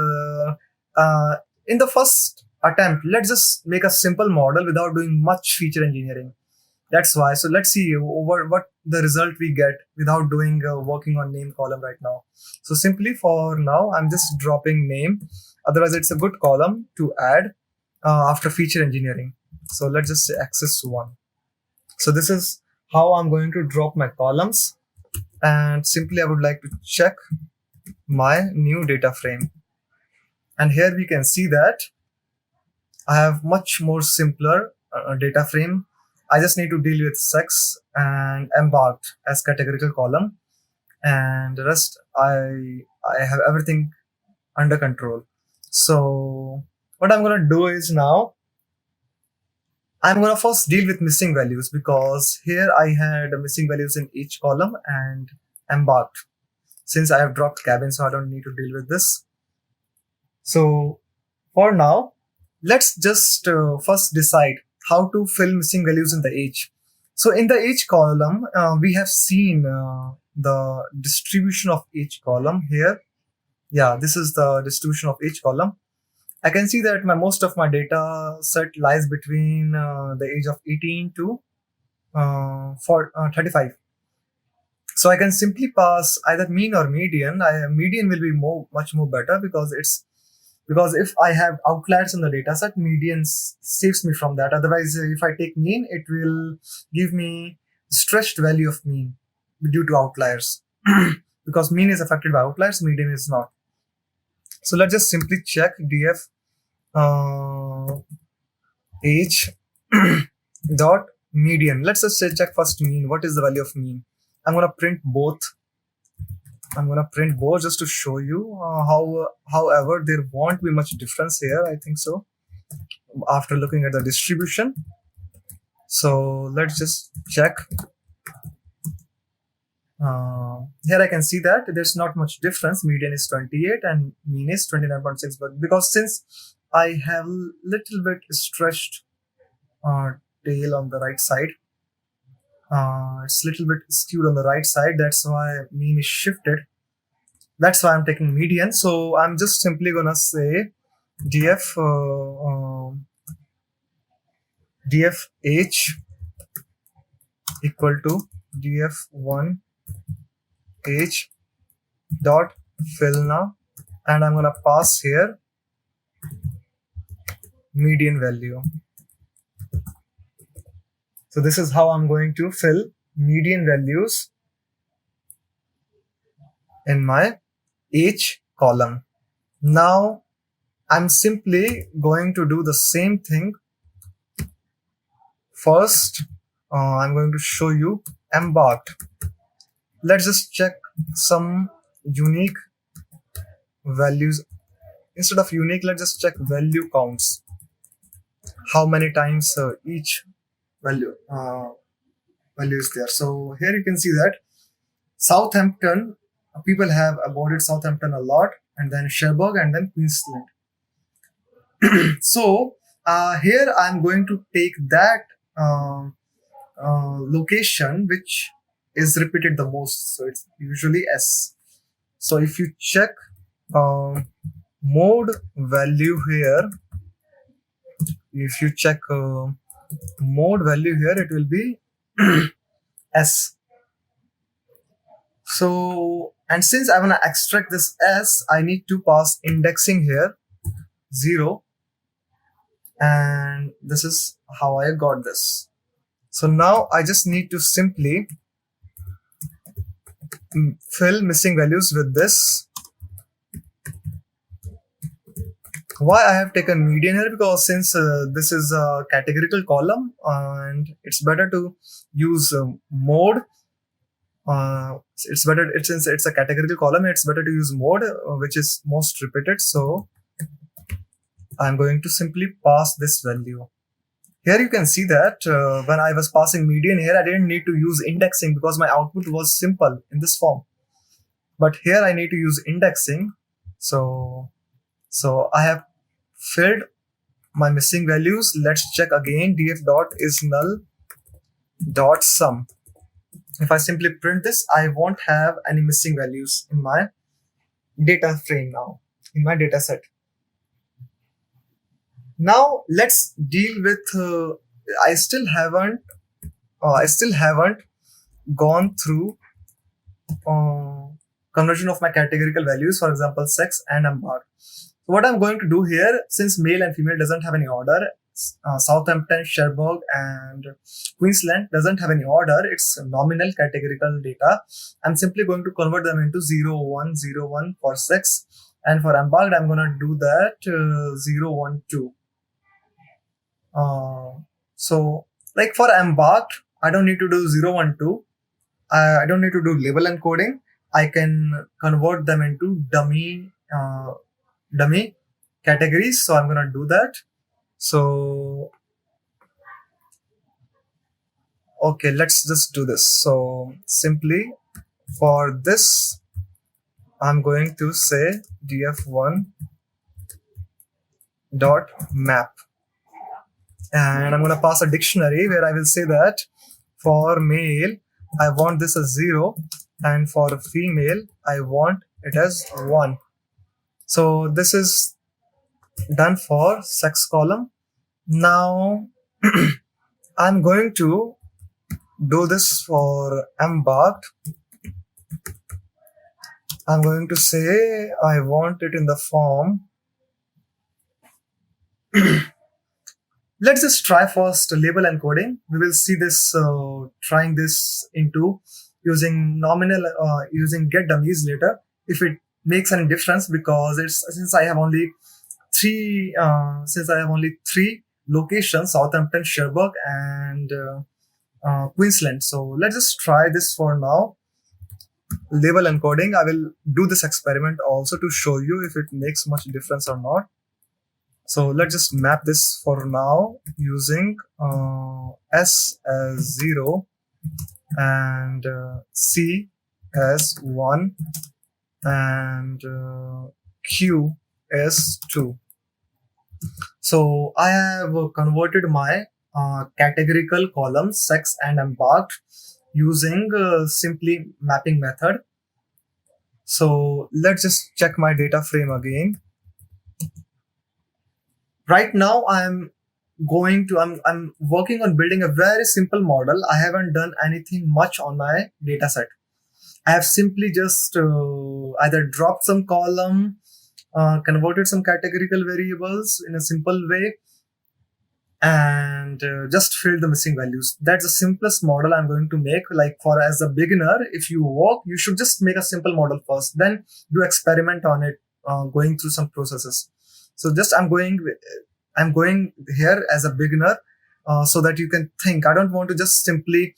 in the first attempt, let's just make a simple model without doing much feature engineering. That's why. So let's see what the result we get without doing working on name column right now. So simply for now, I'm just dropping name. Otherwise, it's a good column to add after feature engineering. So let's just say access 1. So this is how I'm going to drop my columns. And simply I would like to check my new data frame. And here we can see that I have much more simpler data frame. I just need to deal with sex and embarked as categorical column, and the rest I have everything under control. So what I'm going to do is now I'm going to first deal with missing values, because here I had missing values in each column and embarked. Since I have dropped cabin, so I don't need to deal with this. So for now, let's just first decide how to fill missing values in the age. So in the age column, we have seen the distribution of each column here. Yeah, this is the distribution of each column. I can see that most of my data set lies between the age of 18 to 35. So I can simply pass either mean or median. Median will be much more better, because if I have outliers in the data set, median saves me from that. Otherwise, if I take mean, it will give me stretched value of mean due to outliers. Because mean is affected by outliers, median is not. So let's just simply check df age dot median. Let's just check first mean. What is the value of mean? I'm going to print both. Just to show you however, there won't be much difference here, I think so, after looking at the distribution. So let's just check. Here I can see that there's not much difference. Median is 28 and mean is 29.6. But because since I have little bit stretched tail on the right side, it's little bit skewed on the right side. That's why mean is shifted. That's why I'm taking median. So I'm just simply gonna say df dfh equal to df1 h dot fill now, and I'm gonna pass here median value. So this is how I'm going to fill median values in my H column. Now I'm simply going to do the same thing. First, I'm going to show you embarked. Let's just check some unique values. Instead of unique, let's just check value counts. How many times each value is there. So here you can see that Southampton, people have avoided Southampton a lot, and then Cherbourg, and then Queensland. So here I'm going to take that location which is repeated the most. So it's usually S. So if you check mode value here, if you check mode value here, it will be S. So, and since I want to extract this S, I need to pass indexing here 0, and this is how I got this. So now I just need to simply fill missing values with this. Why I have taken median here? Because since this is a categorical column and it's better to use mode. Since it's a categorical column, it's better to use mode, which is most repeated. So I'm going to simply pass this value. Here you can see that when I was passing median here, I didn't need to use indexing because my output was simple in this form. But here I need to use indexing. So I have filled my missing values. Let's check again. Df dot is null dot sum. If I simply print this, I won't have any missing values in my data frame now, in my data set. Now let's deal with, I still haven't gone through conversion of my categorical values, for example, sex and embarked. So what I'm going to do here, since male and female doesn't have any order, Southampton, Cherbourg, and Queensland doesn't have any order, it's nominal categorical data. I'm simply going to convert them into 0, 1, 0, 1 for sex, and for embarked, I'm going to do that 0, 1, 2. So like for embarked, I don't need to do 0, 1, 2. I don't need to do label encoding. I can convert them into dummy categories. So I'm going to do that. So, okay, let's just do this. So simply for this, I'm going to say df1 dot map, and I'm going to pass a dictionary where I will say that for male, I want this as 0, and for female, I want it as 1. So this is done for sex column. Now I'm going to do this for embarked. I'm going to say I want it in the form. Let's just try first label encoding. We will see this trying this into using nominal using get dummies later if it makes any difference, because it's since I have only three locations, Southampton, Cherbourg, and Queensland. So let's just try this for now. Label encoding. I will do this experiment also to show you if it makes much difference or not. So let's just map this for now using S as 0 and C as 1 and Q as 2. So I have converted my categorical columns sex and embarked using simply mapping method. So let's just check my data frame again. Right now I'm working on building a very simple model. I haven't done anything much on my data set. I have simply just either dropped some column, converted some categorical variables in a simple way, and just filled the missing values. That's the simplest model I'm going to make. Like, for as a beginner, if you work, you should just make a simple model first, then do experiment on it, going through some processes. So just I'm going here as a beginner, so that you can think. I don't want to just simply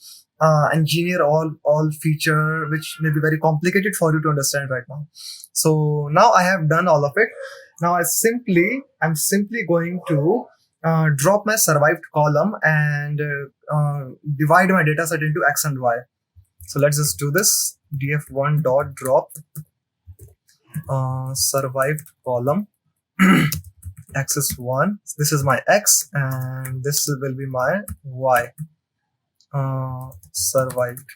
engineer all feature, which may be very complicated for you to understand right now. So now I have done all of it. Now I'm simply going to drop my survived column and divide my data set into X and Y. So let's just do this. df1 dot drop survived column. X is 1. This is my X, and this will be my Y. Survived.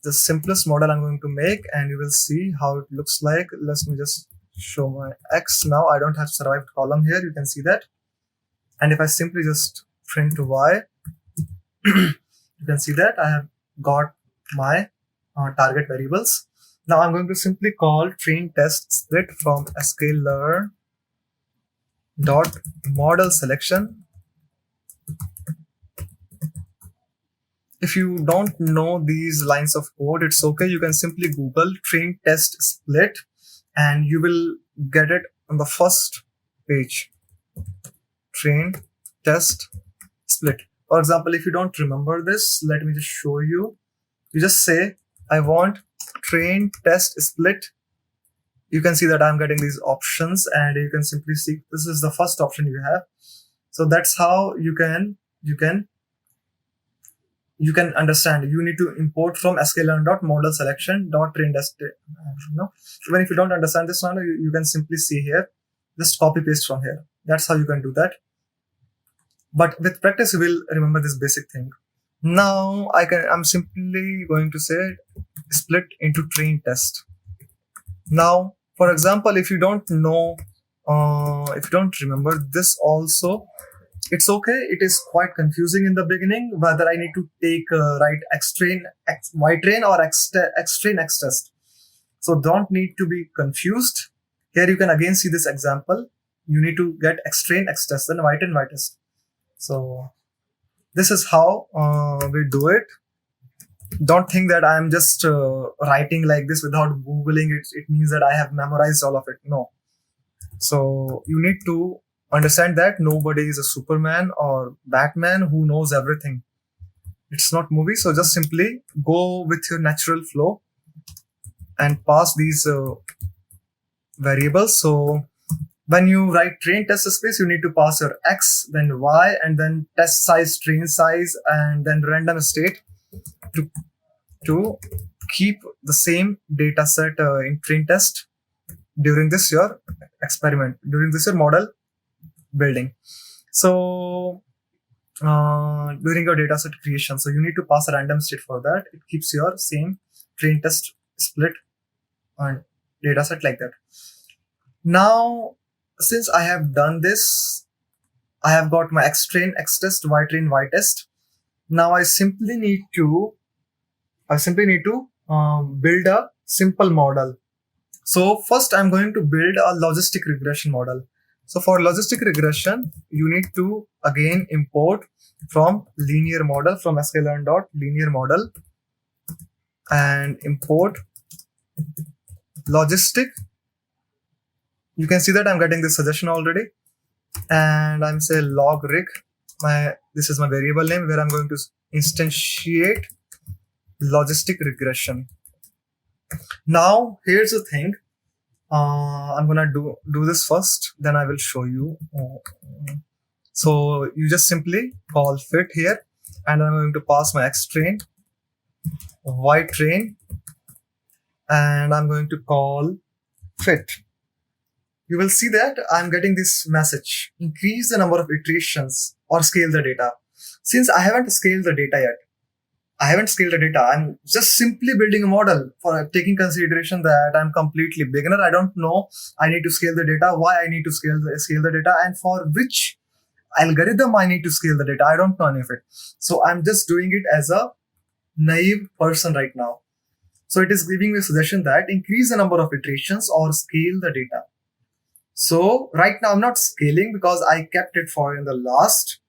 The simplest model I'm going to make, and you will see how it looks like. Let me just show my X now. I don't have survived column here. You can see that. And if I simply just print Y, you can see that I have got my target variables. Now I'm going to simply call train test split from scalar dot model selection. If you don't know these lines of code, it's okay. You can simply Google train test split and you will get it on the first page. Train test split. For example, if you don't remember this, let me just show you. You just say, I want train test split. You can see that I'm getting these options, and you can simply see this is the first option you have. So that's how you can understand. You need to import from scalar.model selection.train test. Even if you don't understand this one, you can simply see here, just copy paste from here. That's how you can do that. But with practice, you will remember this basic thing. Now I'm simply going to say split into train test. Now, for example, if you don't know, if you don't remember this also, it's okay. It is quite confusing in the beginning whether I need to take write xtrain ytrain or xtrain xtest. So don't need to be confused. Here you can again see this example. You need to get xtrain xtest and ytrain ytest. So this is how we do it. Don't think that I'm just writing like this without Googling it. It means that I have memorized all of it. No. So you need to understand that nobody is a Superman or Batman who knows everything. It's not movie. So just simply go with your natural flow and pass these variables. So when you write train test space, you need to pass your X, then Y, and then test size, train size, and then random state to keep the same data set in train test during this your experiment, during this your model building. So during your data set creation, so you need to pass a random state for that. It keeps your same train test split and data set like that. Now, since I have done this, I have got my xtrain xtest, ytrain ytest. Now I simply need to build a simple model. So first I'm going to build a logistic regression model. So for logistic regression, you need to again import from linear model from scalar.linear model and import logistic. You can see that I'm getting this suggestion already, and I'm say log rig. This is my variable name where I'm going to instantiate logistic regression. Now here's the thing. I'm gonna do this first, then I will show you. So you just simply call fit here, and I'm going to pass my xtrain, ytrain, and I'm going to call fit. You will see that I'm getting this message: increase the number of iterations or scale the data. Since I haven't scaled the data yet, I haven't scaled the data. I'm just simply building a model for taking consideration that I'm completely beginner. I don't know. I need to scale the data, why I need to scale the data, and for which algorithm I need to scale the data. I don't know any of it. So I'm just doing it as a naive person right now. So it is giving me a suggestion that increase the number of iterations or scale the data. So right now I'm not scaling because I kept it for in the last.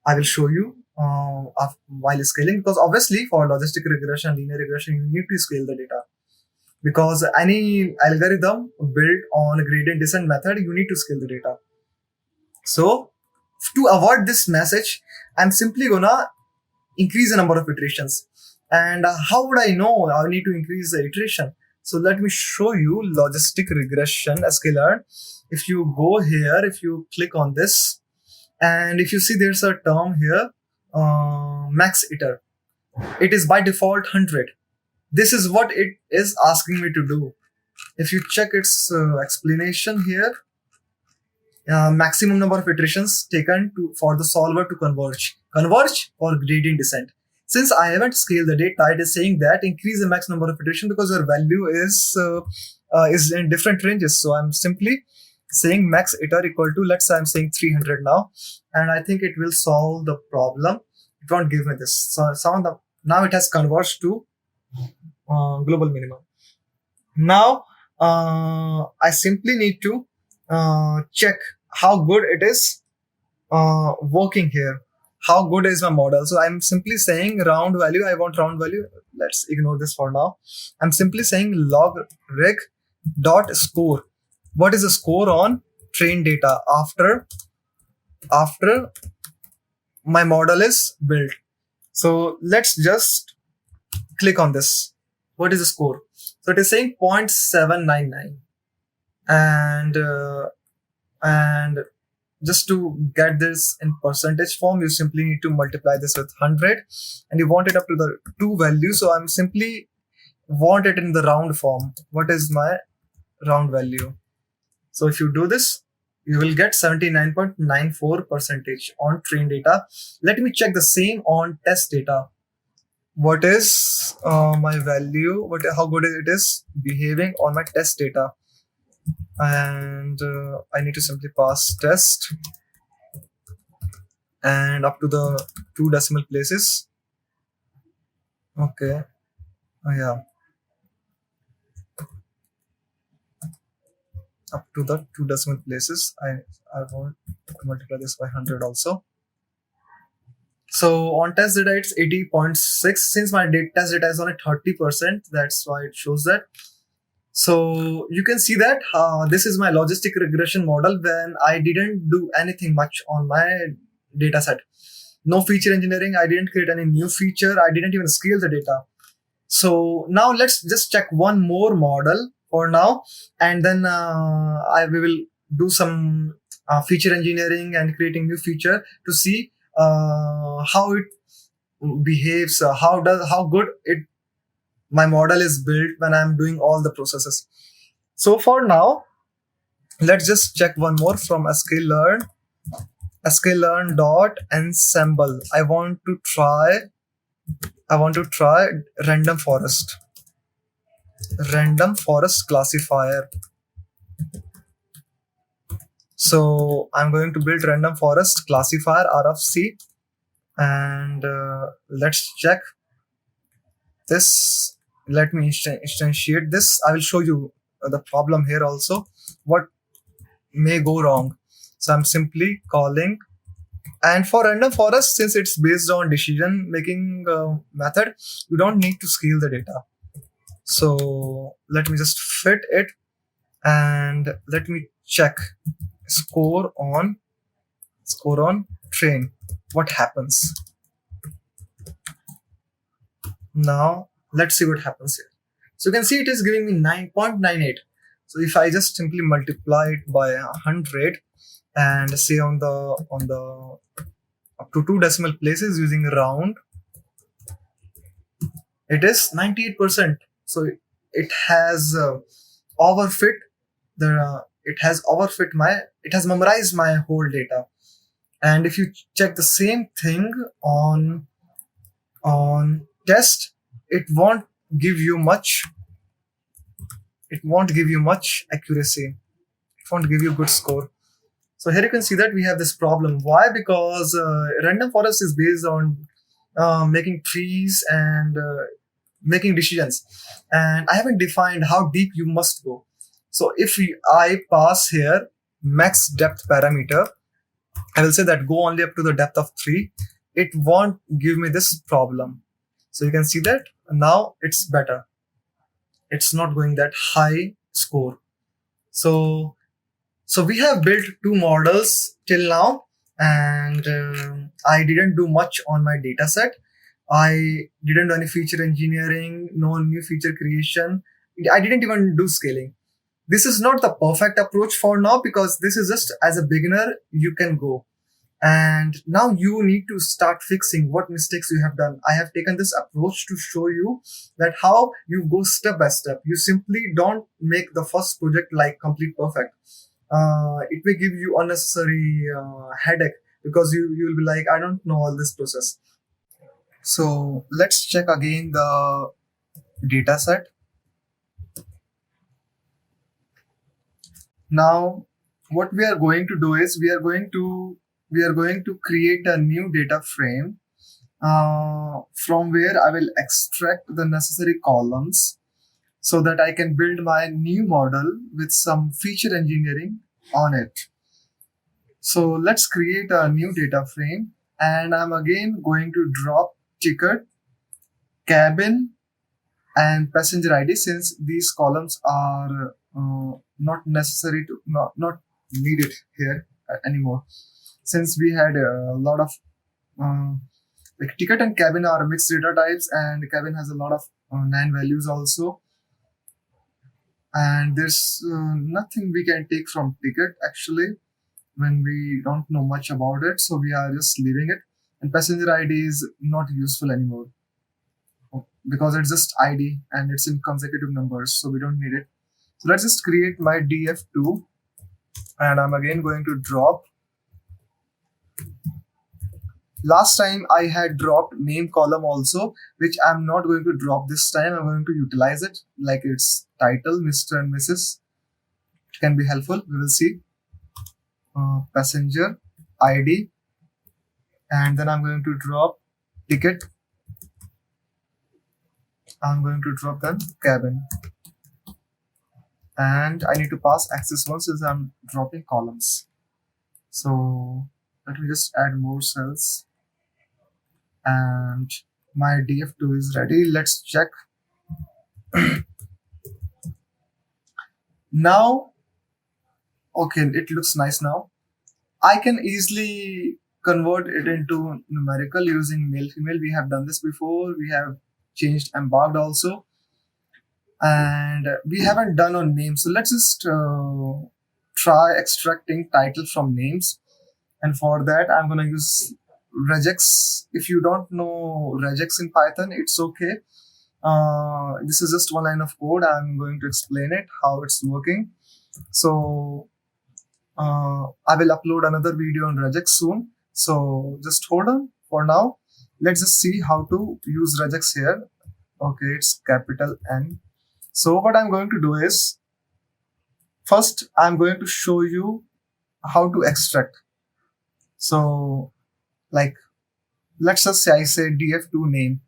I will show you while scaling, because obviously for logistic regression, linear regression, you need to scale the data, because any algorithm built on a gradient descent method, you need to scale the data. So to avoid this message, I'm simply gonna increase the number of iterations. And how would I know I need to increase the iteration? So let me show you logistic regression Scalar. If you go here, if you click on this, and if you see there's a term here, max iter, it is by default 100. This is what it is asking me to do. If you check its explanation here, maximum number of iterations taken for the solver to converge for gradient descent. Since I haven't scaled the data, it is saying that increase the max number of iteration because your value is in different ranges. So I'm simply saying max iter equal to, let's say I'm saying 300 now, and I think it will solve the problem. It won't give me this. So now it has converged to global minimum. Now I simply need to check how good it is working here. How good is my model? So I'm simply saying round value. I want round value. Let's ignore this for now. I'm simply saying log reg dot score. What is the score on trained data after my model is built? So let's just click on this. What is the score? So it is saying 0.799, and just to get this in percentage form, you simply need to multiply this with 100, and you want it up to the 2 value. So I'm simply want it in the round form. What is my round value? So if you do this, you will get 79.94% on trained data. Let me check the same on test data. What is my value? How good it is behaving on my test data? And I need to simply pass test and up to the 2 decimal places. Okay. Yeah. Up to the 2 decimal places. I want to multiply this by 100 also. So on test data, it's 80.6. Since my test data is only 30%, that's why it shows that. So you can see that this is my logistic regression model when I didn't do anything much on my data set. No feature engineering. I didn't create any new feature. I didn't even scale the data. So now let's just check one more model for now, and then we will do some feature engineering and creating new feature to see how it behaves, how good my model is built when I'm doing all the processes. So for now, let's just check one more from sklearn dot ensemble. I want to try random forest classifier. So I'm going to build random forest classifier RFC, and let's check this. Let me instantiate this. I will show you the problem here also, what may go wrong. So I'm simply calling, and for random forest, since it's based on decision making method, you don't need to scale the data. So let me just fit it, and let me check score on train. What happens? Now let's see what happens here. So you can see it is giving me 9.98. So if I just simply multiply it by 100 and say on the up to 2 decimal places using round, it is 98%. So it has overfit it has memorized my whole data. And if you check the same thing on test, it won't give you much. It won't give you much accuracy. It won't give you good score. So here you can see that we have this problem. Why? Because random forest is based on making trees and making decisions, and I haven't defined how deep you must go. So if I pass here max depth parameter, I will say that go only up to the depth of 3. It won't give me this problem. So you can see that now it's better. It's not going that high score. So we have built 2 models till now, and I didn't do much on my data set. I didn't do any feature engineering, no new feature creation. I didn't even do scaling. This is not the perfect approach for now, because this is just as a beginner you can go. And now you need to start fixing what mistakes you have done. I have taken this approach to show you that how you go step by step. You simply don't make the first project like complete perfect. It may give you unnecessary headache, because you will be like, I don't know all this process. So let's check again the data set. Now what we are going to do is we are going to create a new data frame from where I will extract the necessary columns so that I can build my new model with some feature engineering on it. So let's create a new data frame, and I'm again going to drop ticket, cabin, and passenger ID, since these columns are not necessary to not needed here anymore, since we had a lot of like ticket and cabin are mixed data types, and cabin has a lot of 9 values also, and there's nothing we can take from ticket actually when we don't know much about it, so we are just leaving it. And passenger ID is not useful anymore because it's just ID and it's in consecutive numbers, so we don't need it. So let's just create my df2, and I'm again going to drop. Last time I had dropped name column also, which I'm not going to drop this time. I'm going to utilize it like it's title, Mr. and Mrs. It can be helpful. We will see. Passenger ID, and then I'm going to drop ticket. I'm going to drop then cabin, and I need to pass access 1 since I'm dropping columns. So let me just add more cells, and my df2 is ready. Let's check. Now, okay, it looks nice now. I can easily convert it into numerical using male female. We have done this before. We have changed embarked also, and we haven't done on names. So let's just try extracting title from names, and for that I'm going to use regex. If you don't know regex in Python, it's okay. This is just 1 line of code. I'm going to explain it how it's working. So I will upload another video on regex soon, so just hold on. For now, let's just see how to use regex here. Okay, it's capital N. So what I'm going to do is, first I'm going to show you how to extract. So like, let's just say I say df2 name.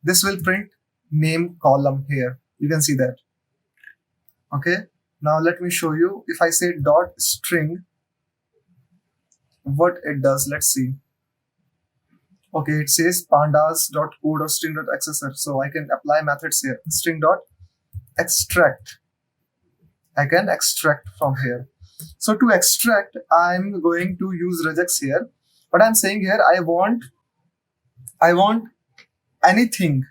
This will print name column here. You can see that. Okay, now let me show you. If I say dot string, what it does, let's see. Okay, it says pandas.code.string.accessor. So I can apply methods here. String.extract. I can extract from here. So to extract, I'm going to use regex here. But I'm saying here, I want anything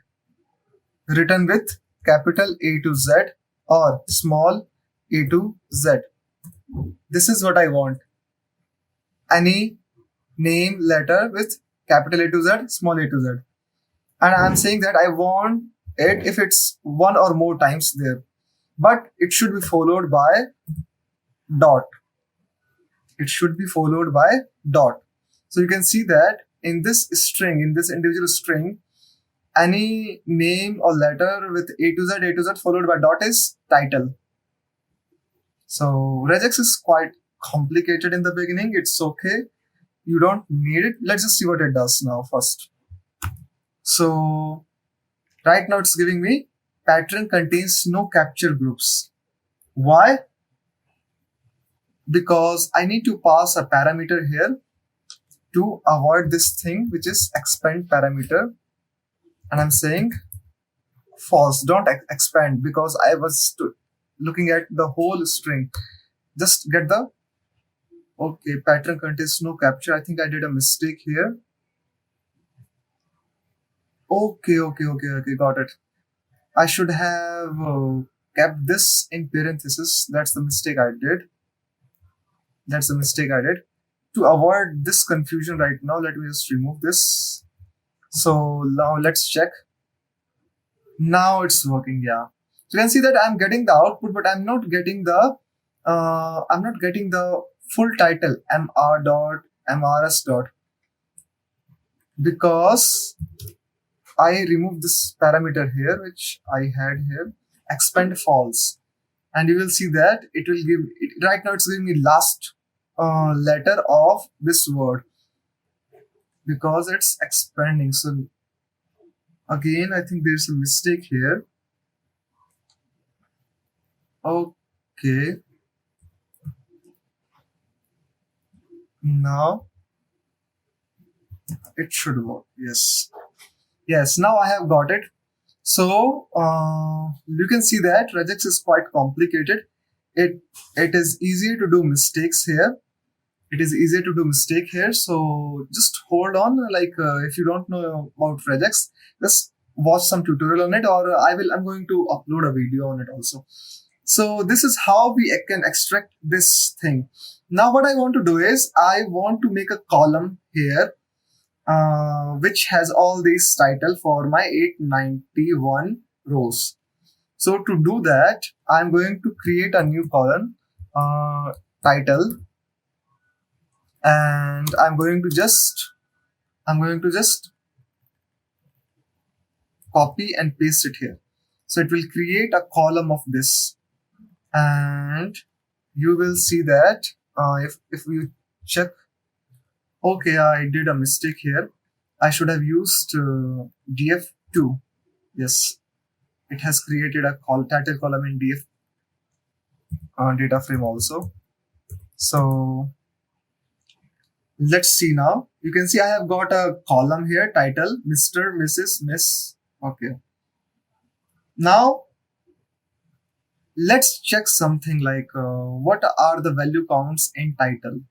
written with capital A to Z or small a to Z. This is what I want. Any name letter with capital A to Z, small a to Z. And I'm saying that I want it if it's 1 or more times there. But it should be followed by dot. It should be followed by dot. So you can see that in this string, in this individual string, any name or letter with A to Z followed by dot is title. So regex is quite complicated in the beginning. It's okay. You don't need it. Let's just see what it does now first. So right now it's giving me pattern contains no capture groups. Why? Because I need to pass a parameter here to avoid this thing, which is expand parameter. And I'm saying false, don't expand, because I was looking at the whole string. Just get the, okay, pattern contains no capture. I think I did a mistake here. Okay, got it. I should have kept this in parenthesis. That's the mistake I did. To avoid this confusion right now, let me just remove this. So now let's check. Now it's working, yeah. So you can see that I'm getting the output, but I'm not getting the full title mr.mrs. because I removed this parameter here, which I had here, expand false, and you will see that it will give it, right now it's giving me last letter of this word because it's expanding. So again, I think there's a mistake here. Okay, now it should work. Yes, now I have got it. So you can see that regex is quite complicated. It is easier to do mistakes here. So just hold on. Like if you don't know about regex, just watch some tutorial on it, or I'm going to upload a video on it also. So this is how we can extract this thing. Now what I want to do is I want to make a column here which has all these title for my 891 rows. So to do that, I'm going to create a new column, title, and I'm going to just copy and paste it here. So it will create a column of this, and you will see that if we check. Okay, I did a mistake here. I should have used df2. Yes, it has created a title column in df data frame also. So let's see now. You can see I have got a column here, title, Mr., Mrs., Miss. Okay. Now let's check something like what are the value counts in title.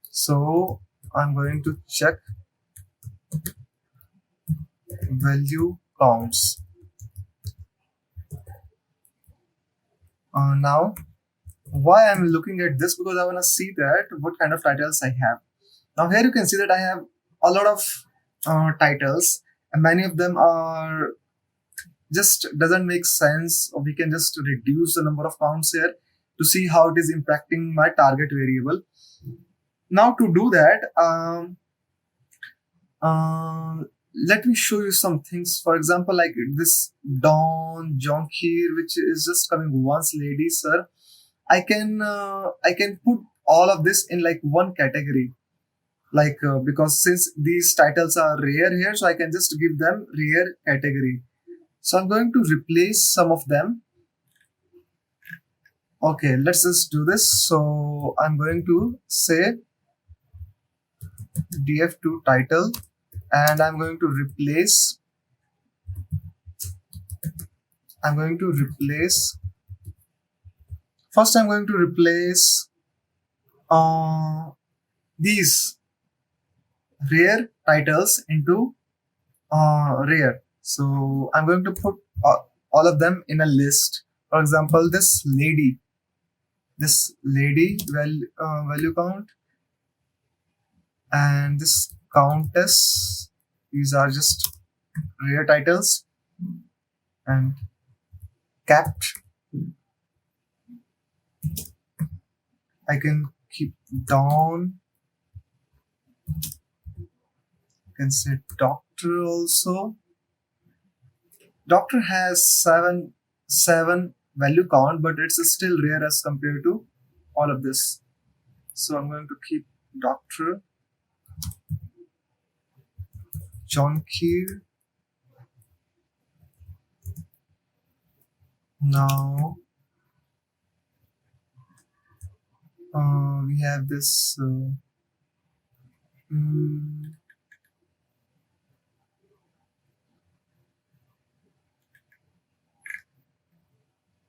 So I'm going to check value counts. Now why I'm looking at this, because I want to see that what kind of titles I have. Now here you can see that I have a lot of titles, and many of them are just doesn't make sense. Or we can just reduce the number of counts here to see how it is impacting my target variable. Now to do that, let me show you some things. For example, like this Dawn Jonkir, which is just coming once, lady, sir. I can put all of this in like one category, like because since these titles are rare here, so I can just give them rare category. So I'm going to replace some of them. Okay, let's just do this. So I'm going to say df2 title, and I'm going to replace first I'm going to replace these rare titles into rare. So I'm going to put all of them in a list. For example, this lady value count, and this countess, these are just rare titles, and capped, I can keep down. You can say doctor also. Doctor has seven value count, but it's still rare as compared to all of this. So I'm going to keep Doctor John Key. Now we have this. Mm,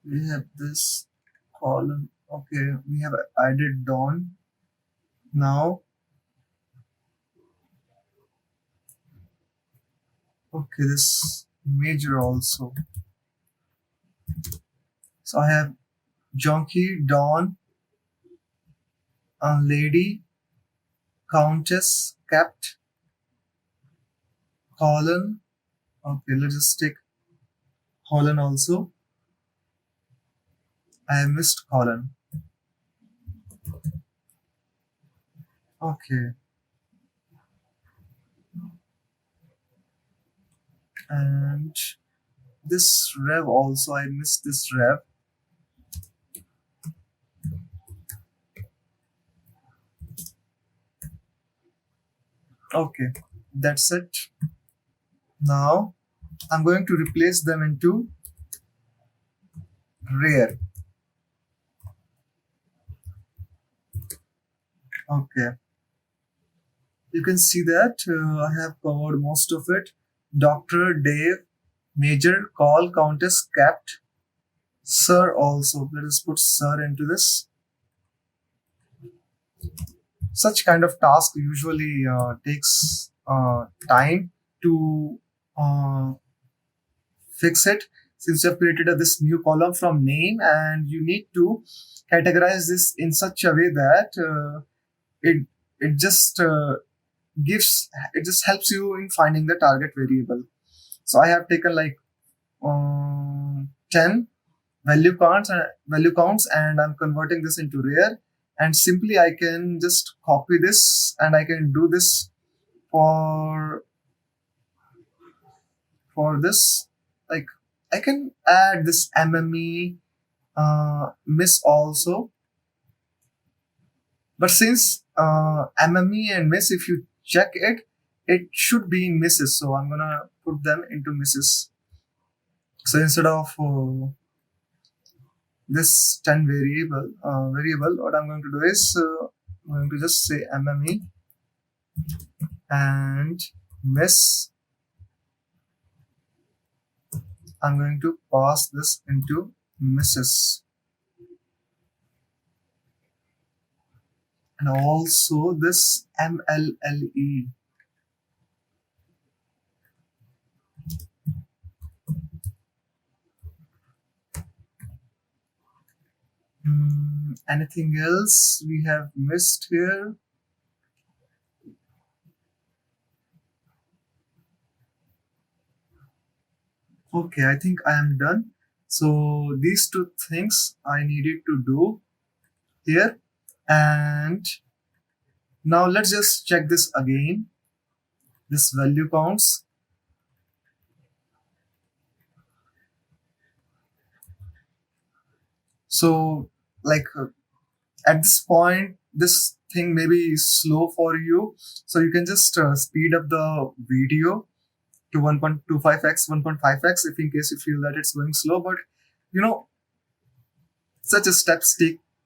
we have this column. Okay, we have added Dawn. Now, okay, this major also. So I have Junkie, Dawn, Lady, Countess, Capt, colon. Okay, let's just take colon also. I have missed colon. Okay. And this rev also, I missed this rev. Okay, that's it. Now I'm going to replace them into rare. Okay, you can see that I have covered most of it. Doctor, Dave, Major, Call, Countess, Capt, Sir also. Let us put Sir into this. Such kind of task usually takes time to fix it, since you have created this new column from name, and you need to categorize this in such a way that it it just gives it just helps you in finding the target variable. So I have taken like 10 value counts, and I'm converting this into rare, and simply I can just copy this, and I can do this for this. Like, I can add this mme miss also, but since mme and miss, if you check it, it should be in misses, so I'm gonna put them into misses. So instead of this 10 variable, what I'm going to do is I'm going to just say mme and miss. I'm going to pass this into misses, and also this mlle. Anything else we have missed here? Okay, I think I am done. So these two things I needed to do here, and now let's just check this again. This value counts. So like at this point, this thing may be slow for you, so you can just speed up the video to 1.25x, 1.5x, if in case you feel that it's going slow. But you know, such a steps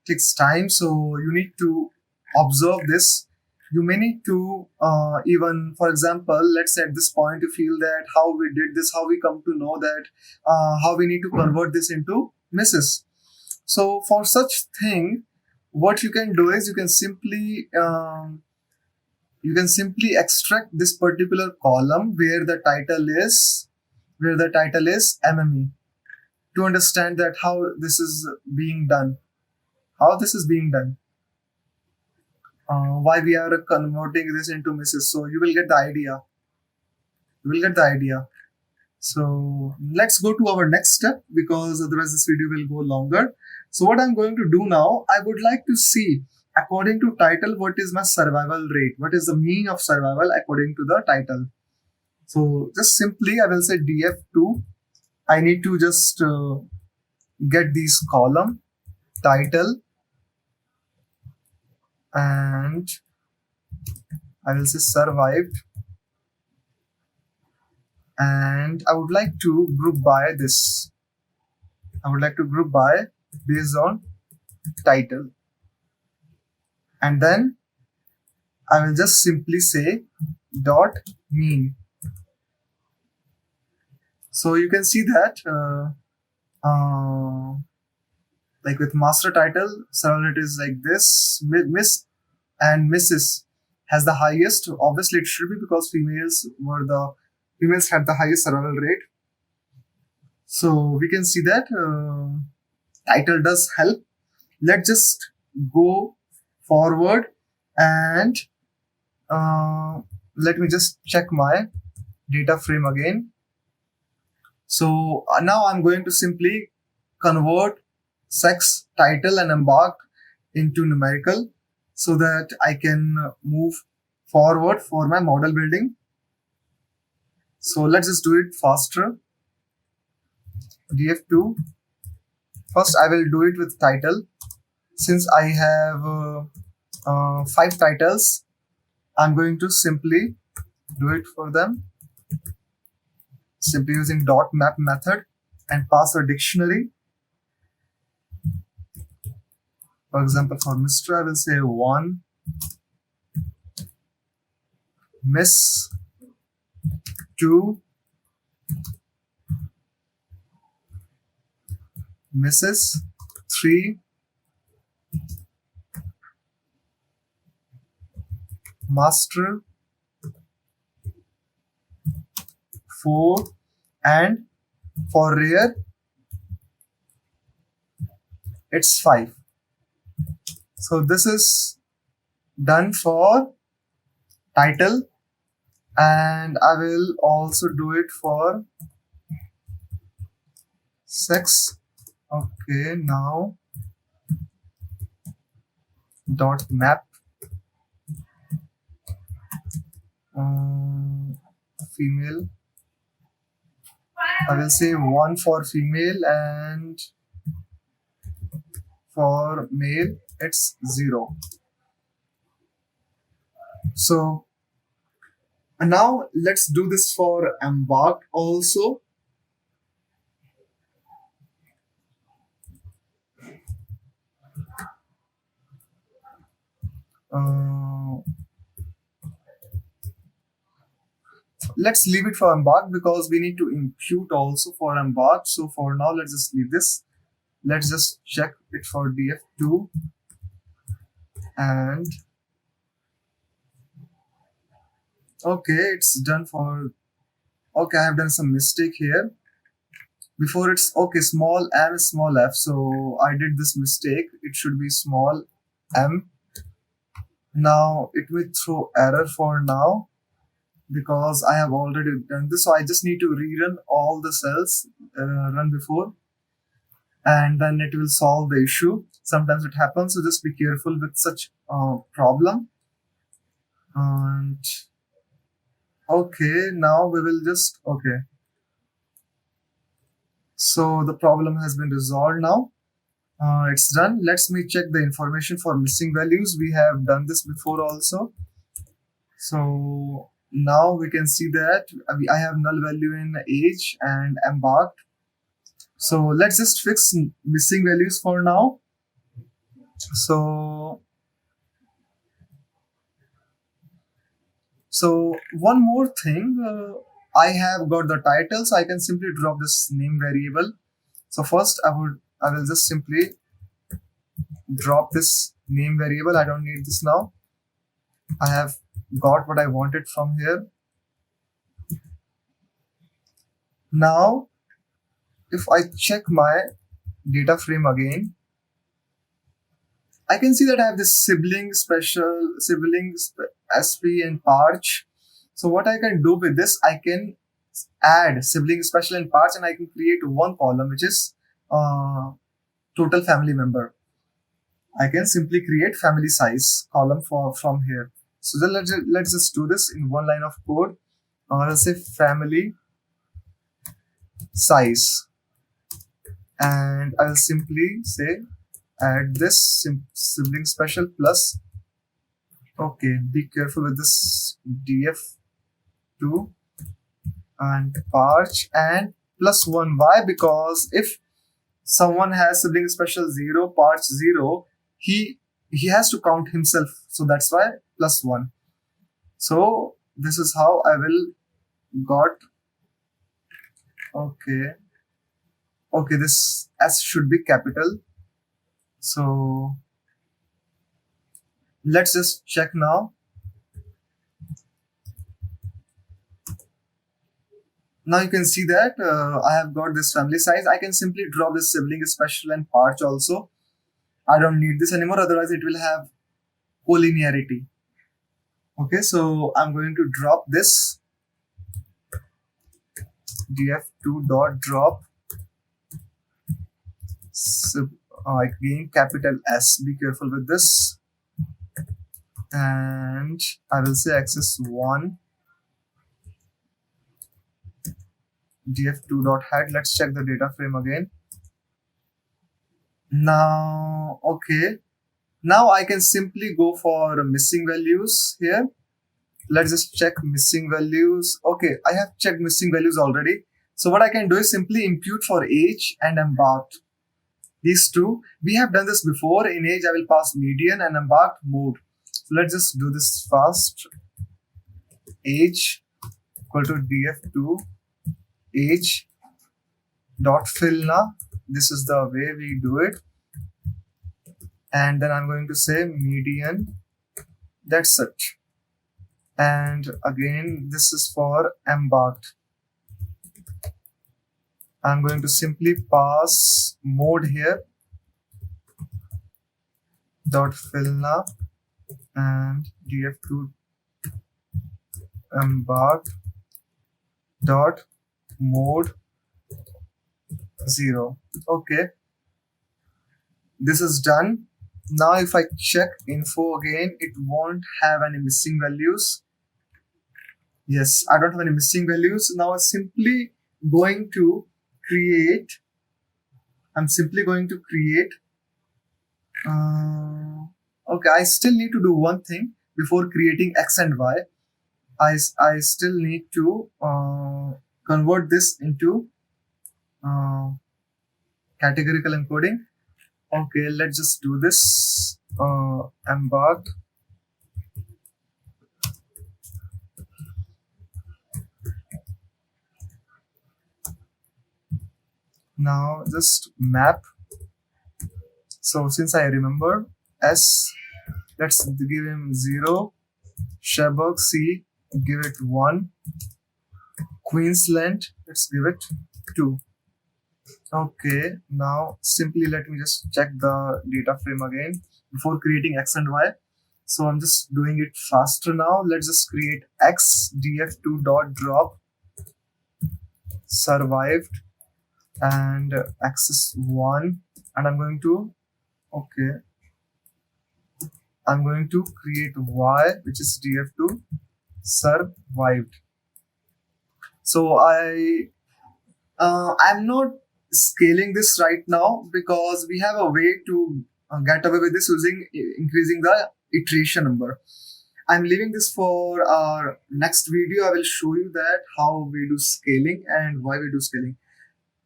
takes time, so you need to observe this. You may need to even, for example, let's say at this point you feel that how we did this, how we come to know that how we need to convert this into misses. So for such thing, what you can do is you can simply extract this particular column where the title is mme, to understand that how this is being done, why we are converting this into misses. So you will get the idea. So let's go to our next step, because otherwise this video will go longer. So what I'm going to do now, I would like to see, according to title, what is my survival rate? What is the mean of survival according to the title? So just simply I will say df2 I need to just get these column, title, and I will say survived, and I would like to group by this. I would like to group by based on title, and then I will just simply say dot mean. So you can see that like with master title, several it is like this. Miss and Mrs. has the highest. Obviously, it should be because females had the highest survival rate. So we can see that title does help. Let's just go forward and let me just check my data frame again. So now I'm going to simply convert sex, title, and embark into numerical so that I can move forward for my model building. So let's just do it faster. df2. First, I will do it with title. Since I have 5 titles, I'm going to simply do it for them. Simply using dot map method and pass a dictionary. For example, for Mr. I will say 1, Miss 2, Mrs. 3, Master 4, and for rare it's 5. So this is done for title, and I will also do it for sex. Okay, now dot map female. I will say 1 for female, and for male it's 0. So now let's do this for embarked also. Let's leave it for embarked because we need to impute also for embarked. So for now, let's just leave this. Let's just check it for df2, and okay, it's done for. Okay, I have done some mistake here. Before it's okay, small m, small f. So I did this mistake. It should be small m. Now it will throw error for now because I have already done this. So I just need to rerun all the cells run before, and then it will solve the issue. Sometimes it happens, so just be careful with such problem. And okay, now we will just okay. So the problem has been resolved now. It's done. Let's me check the information for missing values. We have done this before also. So now we can see that I have null value in age and embarked. So let's just fix missing values for now. So one more thing, I have got the title, so I can simply drop this name variable. So first I will just simply drop this name variable. I don't need this now. I have got what I wanted from here. Now, if I check my data frame again, I can see that I have this sibling SP and parch. So what I can do with this, I can add sibling special and parch, and I can create one column which is total family member. I can simply create family size column from here. So then let's just do this in one line of code. Let's say family size, and I'll simply say add this sibling special plus. Okay, be careful with this df2 and parch and +1. Why? Because if someone has sibling special 0 parch 0, he has to count himself, so that's why +1. So this is how I will got. Okay, this S should be capital. So let's just check now. Now you can see that I have got this family size. I can simply drop this sibling special and parch also. I don't need this anymore, otherwise it will have collinearity. Okay, so I'm going to drop this df2 dot drop again capital S. Be careful with this, and I will say access 1 df2 dot head. Let's check the data frame again. Now, okay, now I can simply go for missing values here. Let's just check missing values. Okay, I have checked missing values already. So what I can do is simply impute for age and embarked. These two, we have done this before. In age, I will pass median and embarked mode. So let's just do this fast. Age equal to df2 age dot fill now. This is the way we do it. And then I'm going to say median. That's it. And again, this is for embarked. I'm going to simply pass mode here dot fill now and df2 embarked dot mode 0. Okay, this is done. Now if I check info again, it won't have any missing values. Yes, I don't have any missing values. Now I'm simply going to create. Okay, I still need to do one thing before creating X and Y. I still need to convert this into categorical encoding. Okay, let's just do this. Embarked now just map. So since I remember S, let's give him 0. Cherbourg C, give it 1. Queensland, let's give it 2. Okay, now simply let me just check the data frame again before creating X and Y. So I'm just doing it faster now. Let's just create X df2 dot drop survived and access 1, and I'm going to create Y, which is df2 survived. So I'm not scaling this right now because we have a way to get away with this using increasing the iteration number. I'm leaving this for our next video. I will show you that how we do scaling and why we do scaling,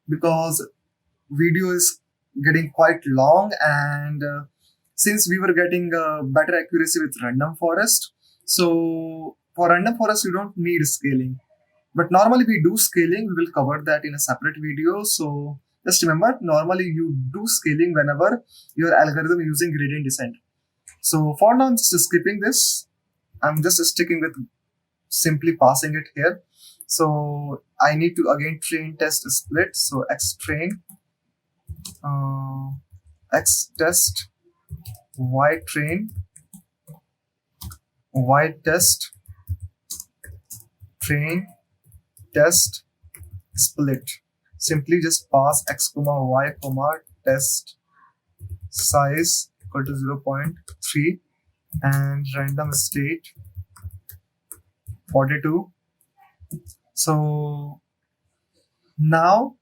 because video is getting quite long, and since we were getting better accuracy with random forest, so for random forest you don't need scaling, but normally we do scaling. We will cover that in a separate video. So just remember, normally you do scaling whenever your algorithm using gradient descent. So for now I'm just skipping this. I'm just sticking with simply passing it here. So I need to again train test split. So x train x test y train y test train test split. Simply just pass x comma y comma test size equal to 0.3 and random state 42. So now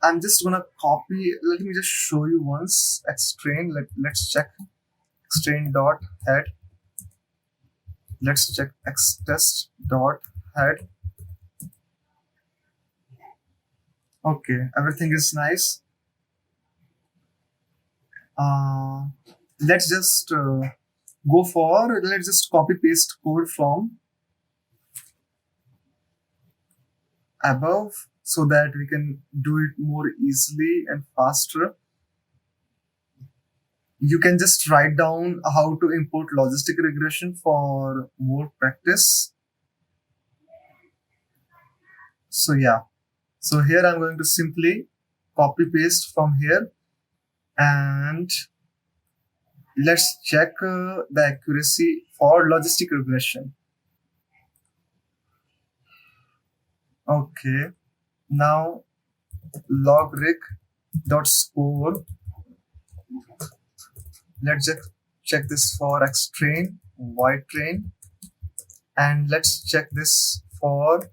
I'm just gonna copy. Let me just show you once. Extrain. Let's check extrain dot head. Let's check xtest dot head. Okay, everything is nice. Let's just let's just copy paste code from above so that we can do it more easily and faster. You can just write down how to import logistic regression for more practice. So yeah, so here I'm going to simply copy paste from here, and let's check the accuracy for logistic regression. Okay, now logrig.score. Let's just check this for xtrain, ytrain, and let's check this for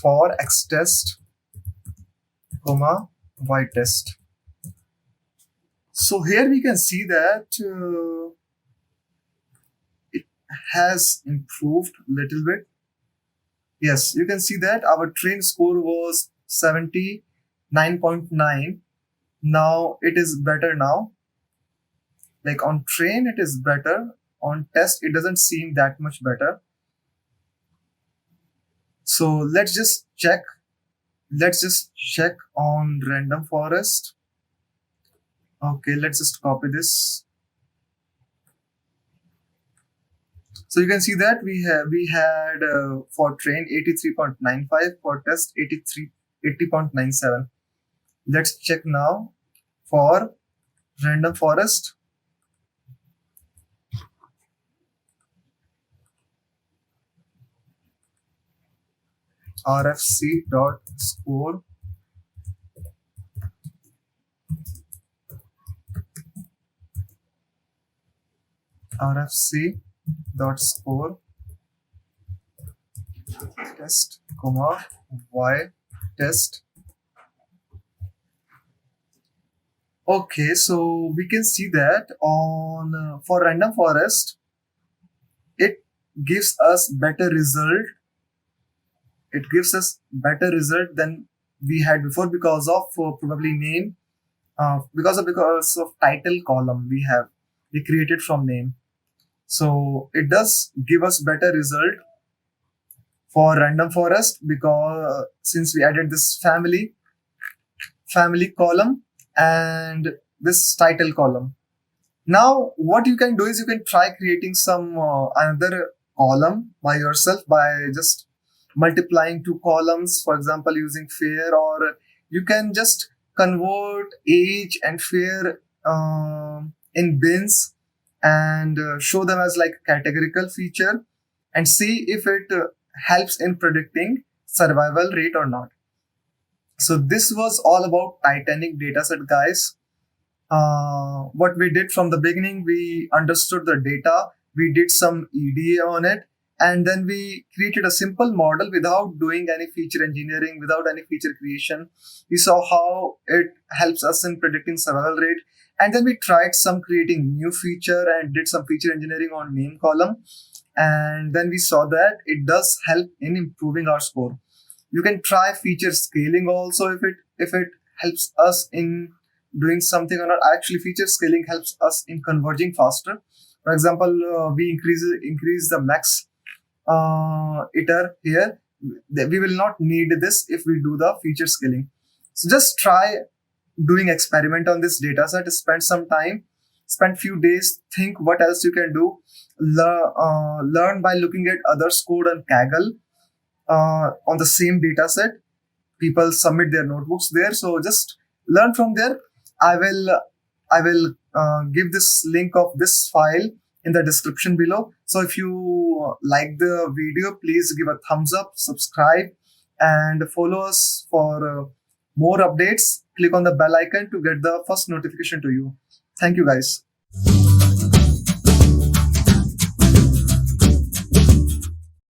xtest, ytest. So here we can see that it has improved a little bit. Yes, you can see that our train score was 79.9. Now it is better now. Like on train, it is better. On test, it doesn't seem that much better. So let's just check. Let's just check on random forest. Okay, let's just copy this. So you can see that we had for train 83.95, for test 80.97. Let's check now for random forest. rfc.score. rfc.score test, y test. Okay, so we can see that on for random forest, it gives us better result. It gives us better result than we had before because of probably name, because of title column we created from name. So it does give us better result for random forest because since we added this family column and this title column. Now what you can do is you can try creating some another column by yourself by just multiplying two columns, for example using fair, or you can just convert age and fair in bins and show them as like categorical feature and see if it helps in predicting survival rate or not. So this was all about Titanic Dataset, guys. What we did from the beginning, we understood the data, we did some EDA on it, and then we created a simple model without doing any feature engineering, without any feature creation. We saw how it helps us in predicting survival rate, and then we tried some creating new feature and did some feature engineering on name column, and then we saw that it does help in improving our score. You can try feature scaling also if it helps us in doing something or not. Actually, feature scaling helps us in converging faster. For example, we increase the max iter here. We will not need this if we do the feature scaling. So just try doing experiment on this data set. Spend some time, spend few days, think what else you can do. Learn by looking at others' code on Kaggle on the same data set. People submit their notebooks there, so just learn from there. I will give this link of this file in the description below. So if you like the video, please give a thumbs up, subscribe, and follow us for more updates. Click on the bell icon to get the first notification to you. Thank you, guys.